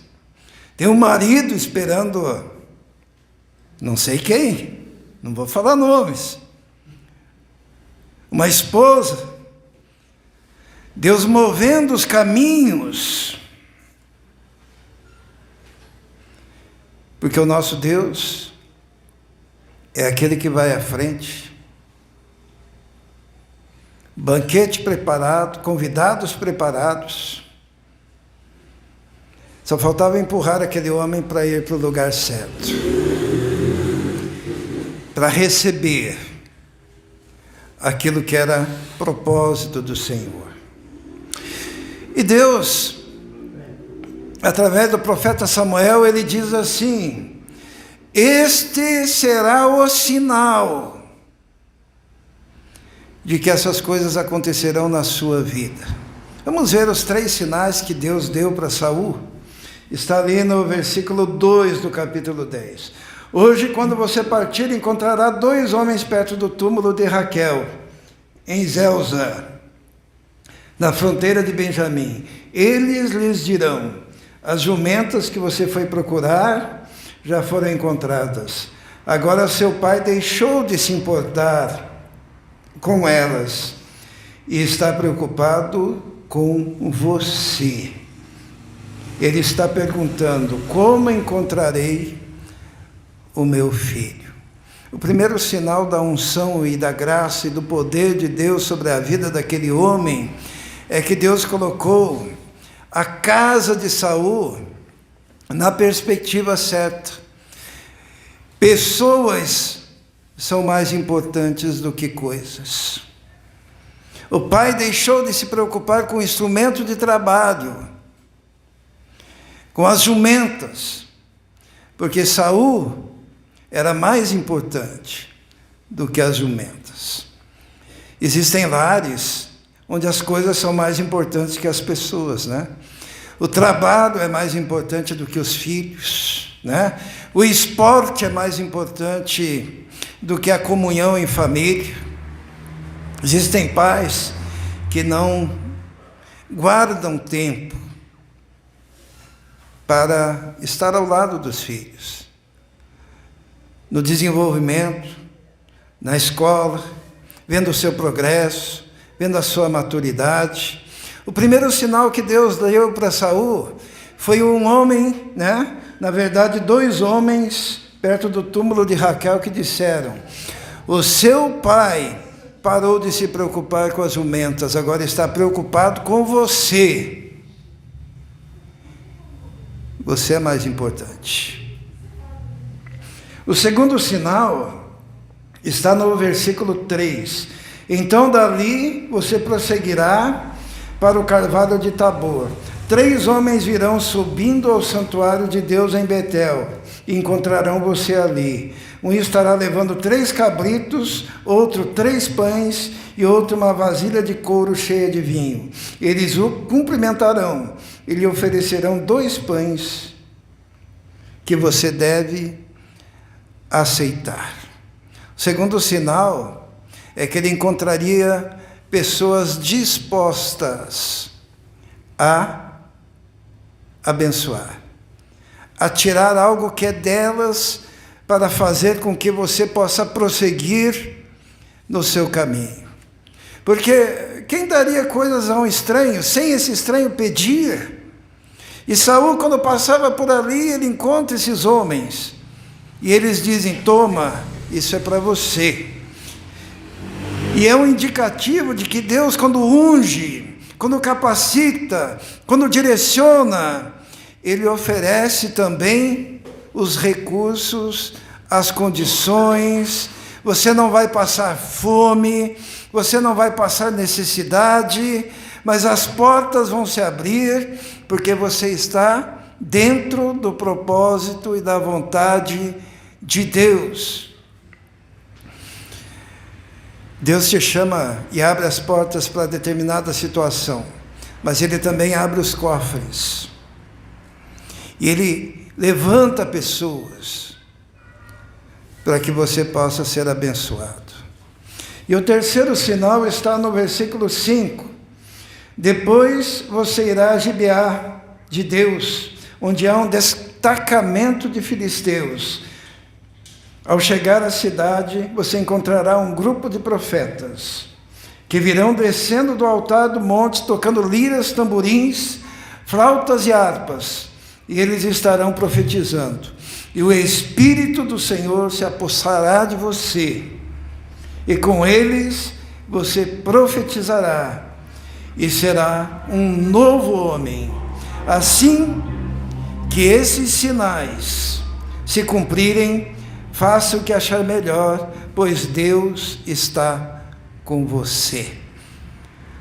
Tem um marido esperando, não sei quem, não vou falar nomes. Uma esposa. Deus movendo os caminhos. Porque o nosso Deus é aquele que vai à frente. Banquete preparado, convidados preparados. Só faltava empurrar aquele homem para ir para o lugar certo. Para receber aquilo que era propósito do Senhor. E Deus, através do profeta Samuel, ele diz assim: este será o sinal de que essas coisas acontecerão na sua vida. Vamos ver os 3 sinais que Deus deu para Saul. Está ali no versículo 2 do capítulo 10. Hoje, quando você partir, encontrará 2 homens perto do túmulo de Raquel, em Zelza, na fronteira de Benjamim. Eles lhes dirão: as jumentas que você foi procurar já foram encontradas. Agora seu pai deixou de se importar com elas e está preocupado com você. Ele está perguntando: como encontrarei o meu filho? O primeiro sinal da unção e da graça e do poder de Deus sobre a vida daquele homem é que Deus colocou a casa de Saul na perspectiva certa. Pessoas são mais importantes do que coisas. O pai deixou de se preocupar com o instrumento de trabalho, com as jumentas, porque Saul era mais importante do que as jumentas. Existem lares onde as coisas são mais importantes que as pessoas, né? O trabalho é mais importante do que os filhos, né? O esporte é mais importante do que a comunhão em família. Existem pais que não guardam tempo para estar ao lado dos filhos, no desenvolvimento, na escola, vendo o seu progresso, vendo a sua maturidade. O primeiro sinal que Deus deu para Saul foi um homem, né? Na verdade, 2 homens perto do túmulo de Raquel que disseram: o seu pai parou de se preocupar com as jumentas, agora está preocupado com você. Você é mais importante. O segundo sinal está no versículo 3. Então dali você prosseguirá para o carvalho de Tabor. 3 homens virão subindo ao santuário de Deus em Betel e encontrarão você ali. Um estará levando 3 cabritos, outro 3 pães e outro uma vasilha de couro cheia de vinho. Eles o cumprimentarão e lhe oferecerão 2 pães que você deve aceitar. O segundo sinal é que ele encontraria pessoas dispostas a abençoar, a tirar algo que é delas para fazer com que você possa prosseguir no seu caminho. Porque quem daria coisas a um estranho sem esse estranho pedir? E Saul, quando passava por ali, ele encontra esses homens. E eles dizem: toma, isso é para você. E é um indicativo de que Deus, quando unge, quando capacita, quando direciona, Ele oferece também os recursos, as condições. Você não vai passar fome, você não vai passar necessidade, mas as portas vão se abrir, porque você está dentro do propósito e da vontade de Deus. Deus te chama e abre as portas para determinada situação, mas Ele também abre os cofres. E Ele levanta pessoas para que você possa ser abençoado. E o terceiro sinal está no versículo 5. Depois você irá a Gibeá de Deus, onde há um destacamento de filisteus. Ao chegar à cidade, você encontrará um grupo de profetas, que virão descendo do altar do monte, tocando liras, tamborins, flautas e harpas, e eles estarão profetizando. E o Espírito do Senhor se apossará de você, e com eles você profetizará, e será um novo homem. Assim que esses sinais se cumprirem, faça o que achar melhor, pois Deus está com você.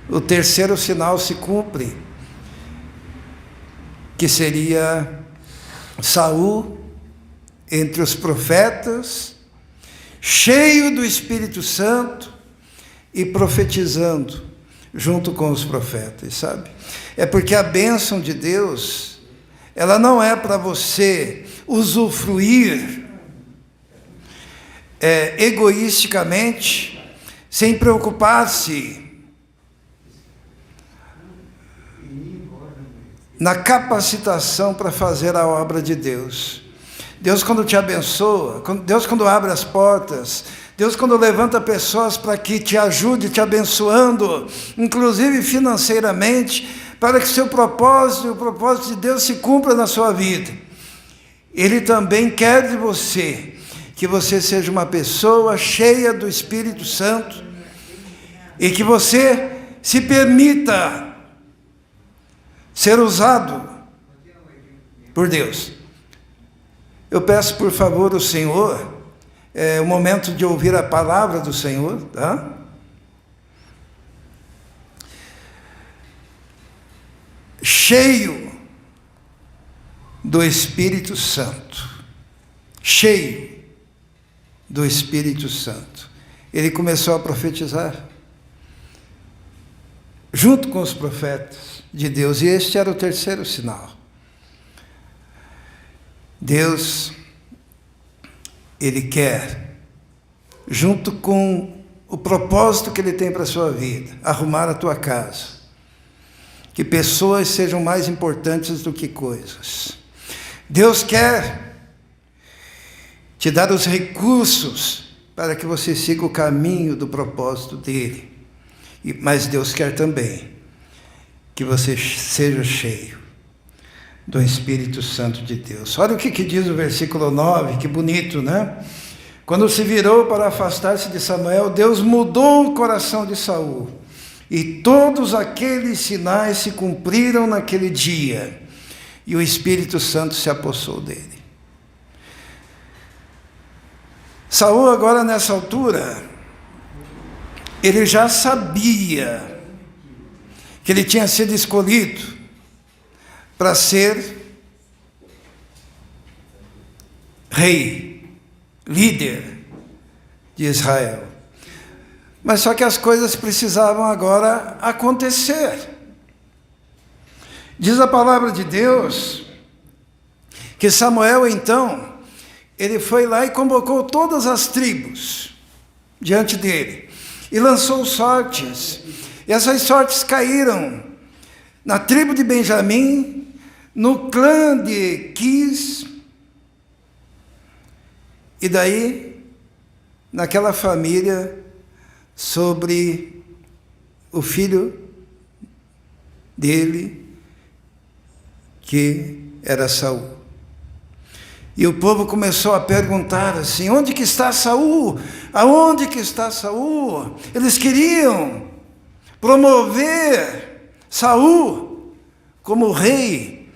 O terceiro sinal se cumpre, que seria Saul entre os profetas, cheio do Espírito Santo e profetizando junto com os profetas, sabe? É porque a bênção de Deus, ela não é para você usufruir egoisticamente, sem preocupar-se na capacitação para fazer a obra de Deus. Deus, quando te abençoa, Deus, quando abre as portas, Deus, quando levanta pessoas para que te ajude, te abençoando, inclusive financeiramente, para que seu propósito, o propósito de Deus se cumpra na sua vida. Ele também quer de você que você seja uma pessoa cheia do Espírito Santo e que você se permita ser usado por Deus. Eu peço, por favor, ao Senhor, o momento de ouvir a palavra do Senhor, tá? Cheio do Espírito Santo, cheio do Espírito Santo. Ele começou a profetizar junto com os profetas de Deus, e este era o terceiro sinal. Deus, Ele quer, junto com o propósito que Ele tem para a sua vida, arrumar a tua casa, que pessoas sejam mais importantes do que coisas. Deus quer te dar os recursos para que você siga o caminho do propósito dEle. Mas Deus quer também que você seja cheio do Espírito Santo de Deus. Olha o que diz o versículo 9, que bonito, né? Quando se virou para afastar-se de Samuel, Deus mudou o coração de Saul, e todos aqueles sinais se cumpriram naquele dia, e o Espírito Santo se apossou dele. Saul, agora nessa altura, ele já sabia que ele tinha sido escolhido para ser rei, líder de Israel. Mas só que as coisas precisavam agora acontecer. Diz a palavra de Deus que Samuel, então, ele foi lá e convocou todas as tribos diante dele e lançou sortes. E essas sortes caíram na tribo de Benjamim, no clã de Quis, e daí, naquela família, sobre o filho dele, que era Saul. E o povo começou a perguntar assim: onde que está Saul? Aonde que está Saul? Eles queriam promover Saul como rei,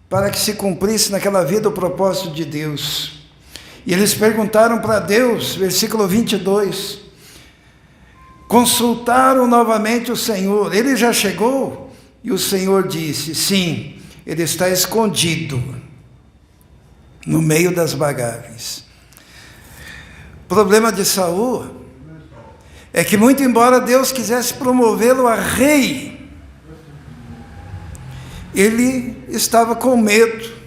para que se cumprisse naquela vida o propósito de Deus. E eles perguntaram para Deus, versículo 22, consultaram novamente o Senhor: ele já chegou? E o Senhor disse: sim, ele está escondido no meio das bagagens. O problema de Saul é que, muito embora Deus quisesse promovê-lo a rei, ele estava com medo.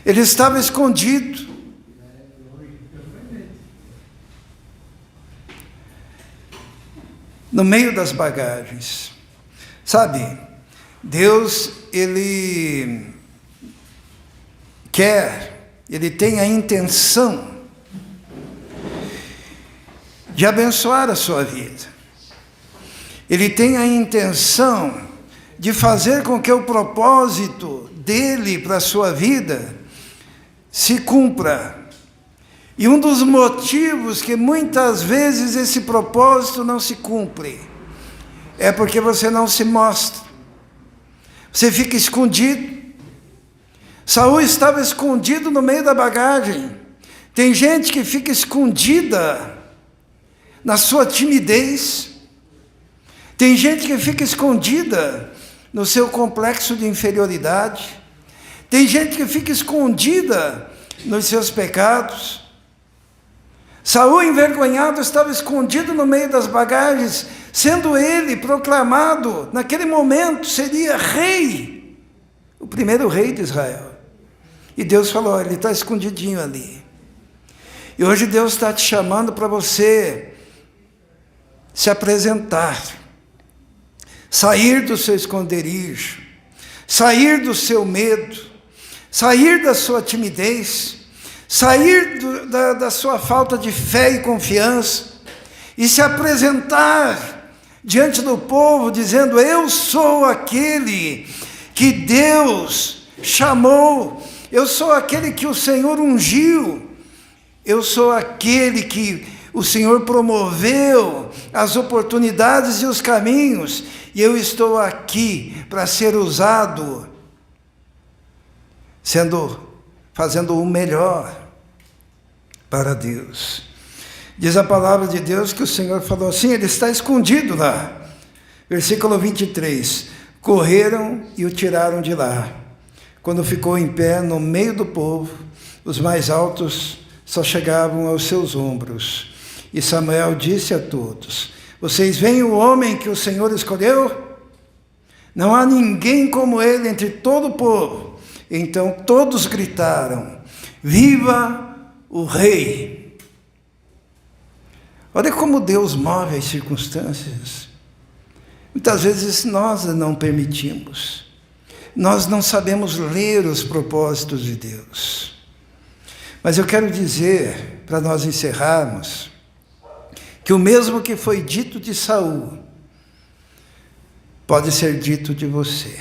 Ele estava escondido. No meio das bagagens. Sabe, Deus, Ele tem a intenção de abençoar a sua vida. Ele tem a intenção de fazer com que o propósito dele para a sua vida se cumpra. E um dos motivos que muitas vezes esse propósito não se cumpre é porque você não se mostra. Você fica escondido. Saul estava escondido no meio da bagagem. Tem gente que fica escondida na sua timidez. Tem gente que fica escondida no seu complexo de inferioridade. Tem gente que fica escondida nos seus pecados. Saul, envergonhado, estava escondido no meio das bagagens, sendo ele proclamado, naquele momento, seria rei, o primeiro rei de Israel. E Deus falou: ele está escondidinho ali. E hoje Deus está te chamando para você se apresentar, sair do seu esconderijo, sair do seu medo, sair da sua timidez, sair da sua falta de fé e confiança e se apresentar diante do povo dizendo: eu sou aquele que Deus chamou, eu sou aquele que o Senhor ungiu, eu sou aquele que o Senhor promoveu as oportunidades e os caminhos, e eu estou aqui para ser usado, fazendo o melhor para Deus. Diz a palavra de Deus que o Senhor falou assim: ele está escondido lá. Versículo 23, correram e o tiraram de lá. Quando ficou em pé no meio do povo, os mais altos só chegavam aos seus ombros. E Samuel disse a todos: vocês veem o homem que o Senhor escolheu? Não há ninguém como ele entre todo o povo. Então todos gritaram: viva o rei! Olha como Deus move as circunstâncias. Muitas vezes nós não permitimos. Nós não sabemos ler os propósitos de Deus. Mas eu quero dizer, para nós encerrarmos, que o mesmo que foi dito de Saul pode ser dito de você.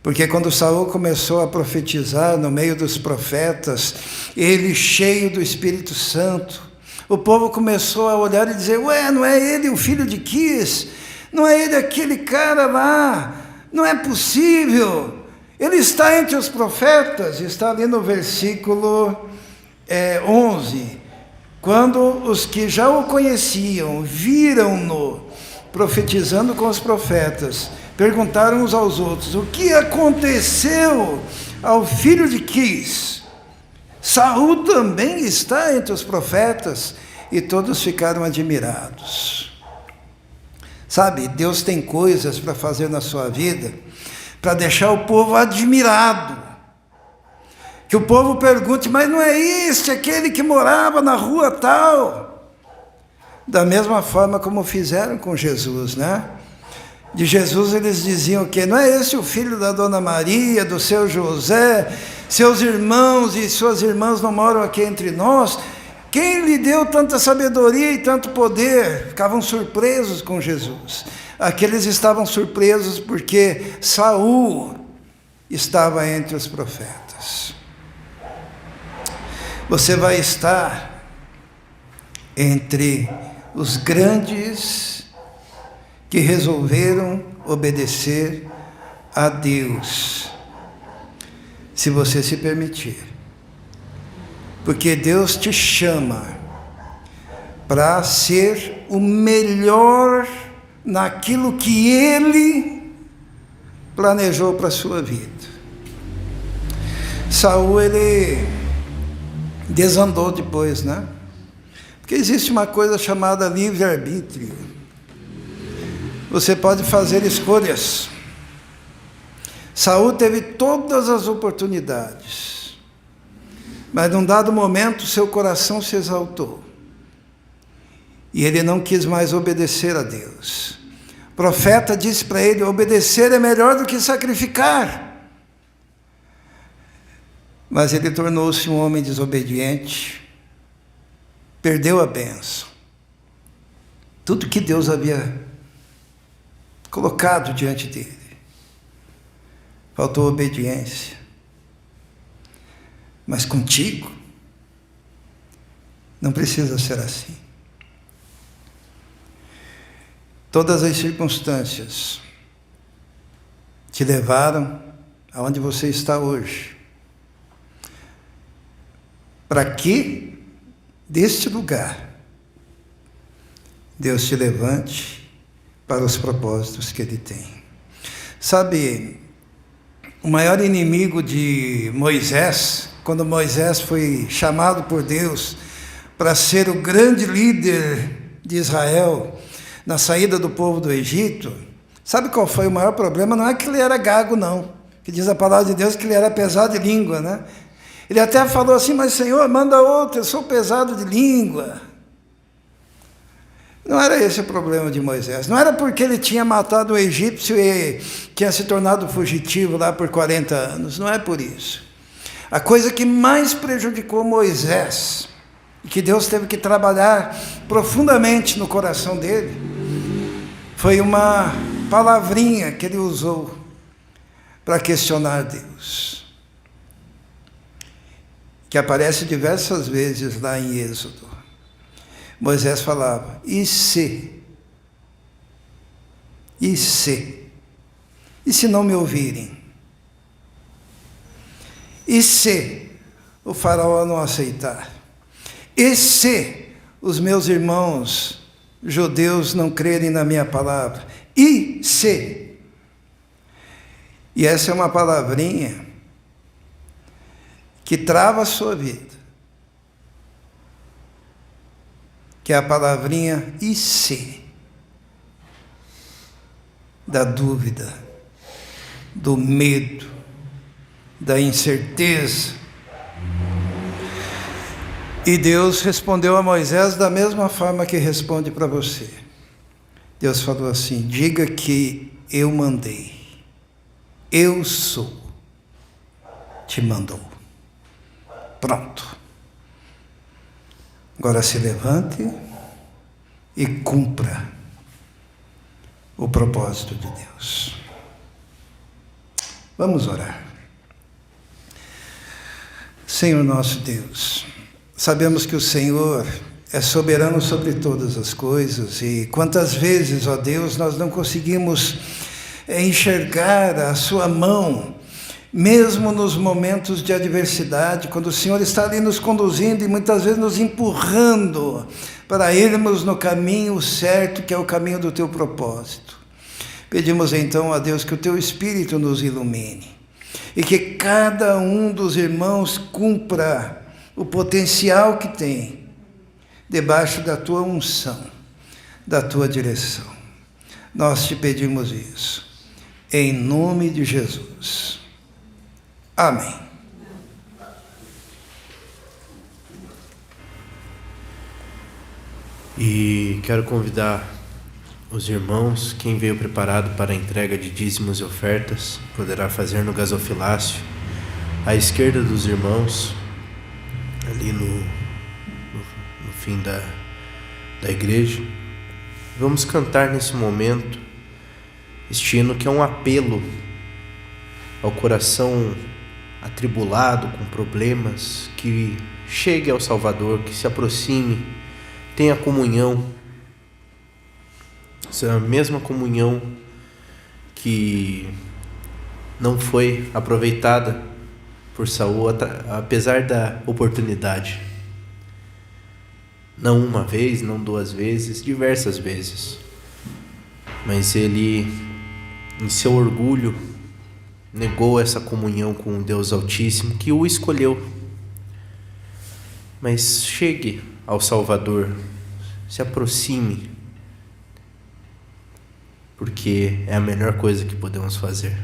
Porque quando Saul começou a profetizar no meio dos profetas, ele cheio do Espírito Santo, o povo começou a olhar e dizer: ué, não é ele o filho de Quis? Não é ele aquele cara lá? Não é possível. Ele está entre os profetas. Está ali no versículo 11. Quando os que já o conheciam, viram-no profetizando com os profetas, perguntaram uns aos outros: o que aconteceu ao filho de Quis? Saul também está entre os profetas? E todos ficaram admirados. Sabe, Deus tem coisas para fazer na sua vida, para deixar o povo admirado. Que o povo pergunte: mas não é este aquele que morava na rua tal? Da mesma forma como fizeram com Jesus, né? De Jesus eles diziam que não é esse o filho da Dona Maria, do seu José, seus irmãos e suas irmãs não moram aqui entre nós? Quem lhe deu tanta sabedoria e tanto poder? Ficavam surpresos com Jesus. Aqueles estavam surpresos porque Saul estava entre os profetas. Você vai estar entre os grandes que resolveram obedecer a Deus, se você se permitir. Porque Deus te chama para ser o melhor naquilo que Ele planejou para a sua vida. Saul, ele desandou depois, né? Porque existe uma coisa chamada livre-arbítrio. Você pode fazer escolhas. Saul teve todas as oportunidades, mas num dado momento seu coração se exaltou e ele não quis mais obedecer a Deus. O profeta disse para ele: obedecer é melhor do que sacrificar. Mas ele tornou-se um homem desobediente, perdeu a bênção. Tudo que Deus havia colocado diante dele. Faltou obediência. Mas contigo, não precisa ser assim. Todas as circunstâncias te levaram aonde você está hoje. Para que, deste lugar, Deus te levante para os propósitos que Ele tem. Sabe, o maior inimigo de Moisés, quando Moisés foi chamado por Deus para ser o grande líder de Israel na saída do povo do Egito, sabe qual foi o maior problema? Não é que ele era gago, não. Que diz a palavra de Deus que ele era pesado de língua, né? Ele até falou assim: mas Senhor, manda outro, eu sou pesado de língua. Não era esse o problema de Moisés. Não era porque ele tinha matado o egípcio e tinha se tornado fugitivo lá por 40 anos. Não é por isso. A coisa que mais prejudicou Moisés, e que Deus teve que trabalhar profundamente no coração dele, foi uma palavrinha que ele usou para questionar Deus, que aparece diversas vezes lá em Êxodo. Moisés falava: e se? E se? E se não me ouvirem? E se o faraó não aceitar? E se os meus irmãos judeus não crerem na minha palavra? E se? E essa é uma palavrinha que trava a sua vida, que é a palavrinha e se, da dúvida, do medo, da incerteza. E Deus respondeu a Moisés da mesma forma que responde para você. Deus falou assim: diga que eu mandei, eu sou, te mandou. Pronto. Agora se levante e cumpra o propósito de Deus. Vamos orar. Senhor nosso Deus, sabemos que o Senhor é soberano sobre todas as coisas, e quantas vezes, ó Deus, nós não conseguimos enxergar a sua mão, mesmo nos momentos de adversidade, quando o Senhor está ali nos conduzindo e muitas vezes nos empurrando para irmos no caminho certo, que é o caminho do Teu propósito. Pedimos então a Deus que o Teu Espírito nos ilumine e que cada um dos irmãos cumpra o potencial que tem debaixo da Tua unção, da Tua direção. Nós te pedimos isso, em nome de Jesus. Amém. E quero convidar os irmãos, quem veio preparado para a entrega de dízimos e ofertas, poderá fazer no gasofilácio, à esquerda dos irmãos, ali no no fim da igreja. Vamos cantar nesse momento este hino que é um apelo ao coração atribulado, com problemas, que chegue ao Salvador, que se aproxime, tenha comunhão, essa mesma comunhão que não foi aproveitada por Saul, apesar da oportunidade. Não uma vez, não duas vezes, diversas vezes. Mas ele, em seu orgulho, negou essa comunhão com o Deus Altíssimo, que o escolheu. Mas chegue ao Salvador, se aproxime, porque é a melhor coisa que podemos fazer.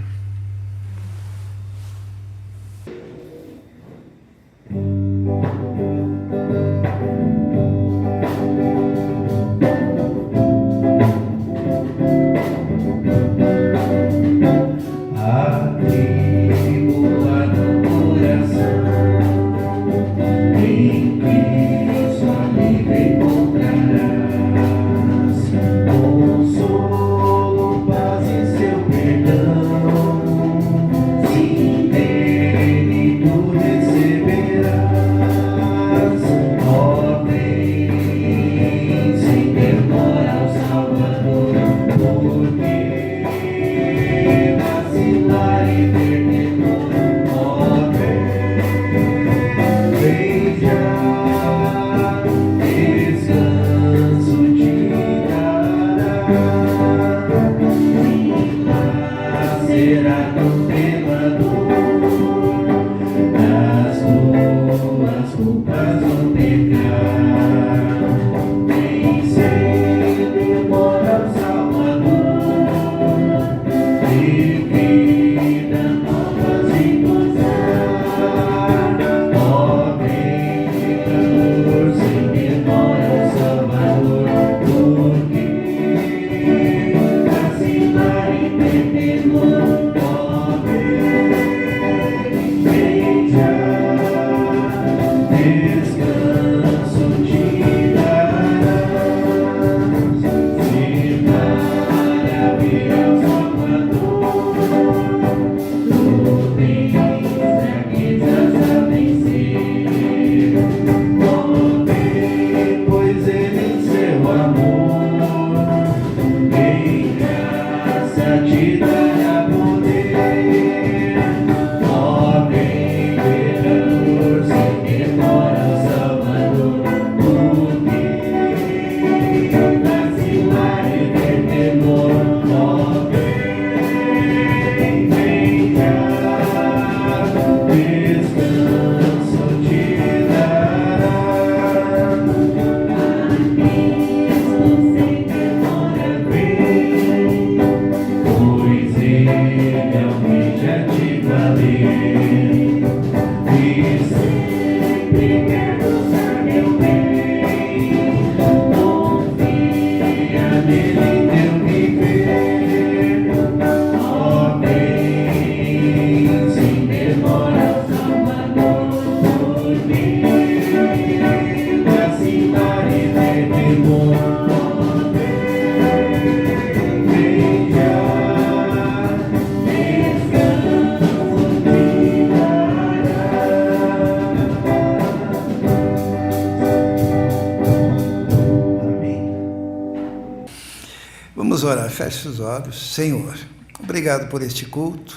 Vamos orar, feche os olhos. Senhor, obrigado por este culto,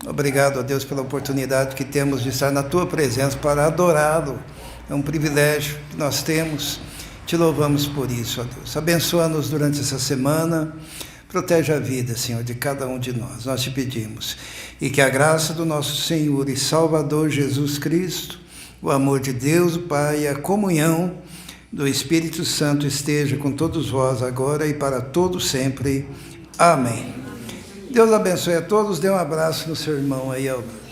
obrigado a Deus pela oportunidade que temos de estar na Tua presença para adorá-lo. É um privilégio que nós temos, te louvamos por isso, ó Deus. Abençoa-nos durante essa semana, protege a vida, Senhor, de cada um de nós te pedimos. E que a graça do nosso Senhor e Salvador Jesus Cristo, o amor de Deus, o Pai e a comunhão do Espírito Santo esteja com todos vós agora e para todos sempre. Amém. Deus abençoe a todos. Dê um abraço no seu irmão aí, Alberto.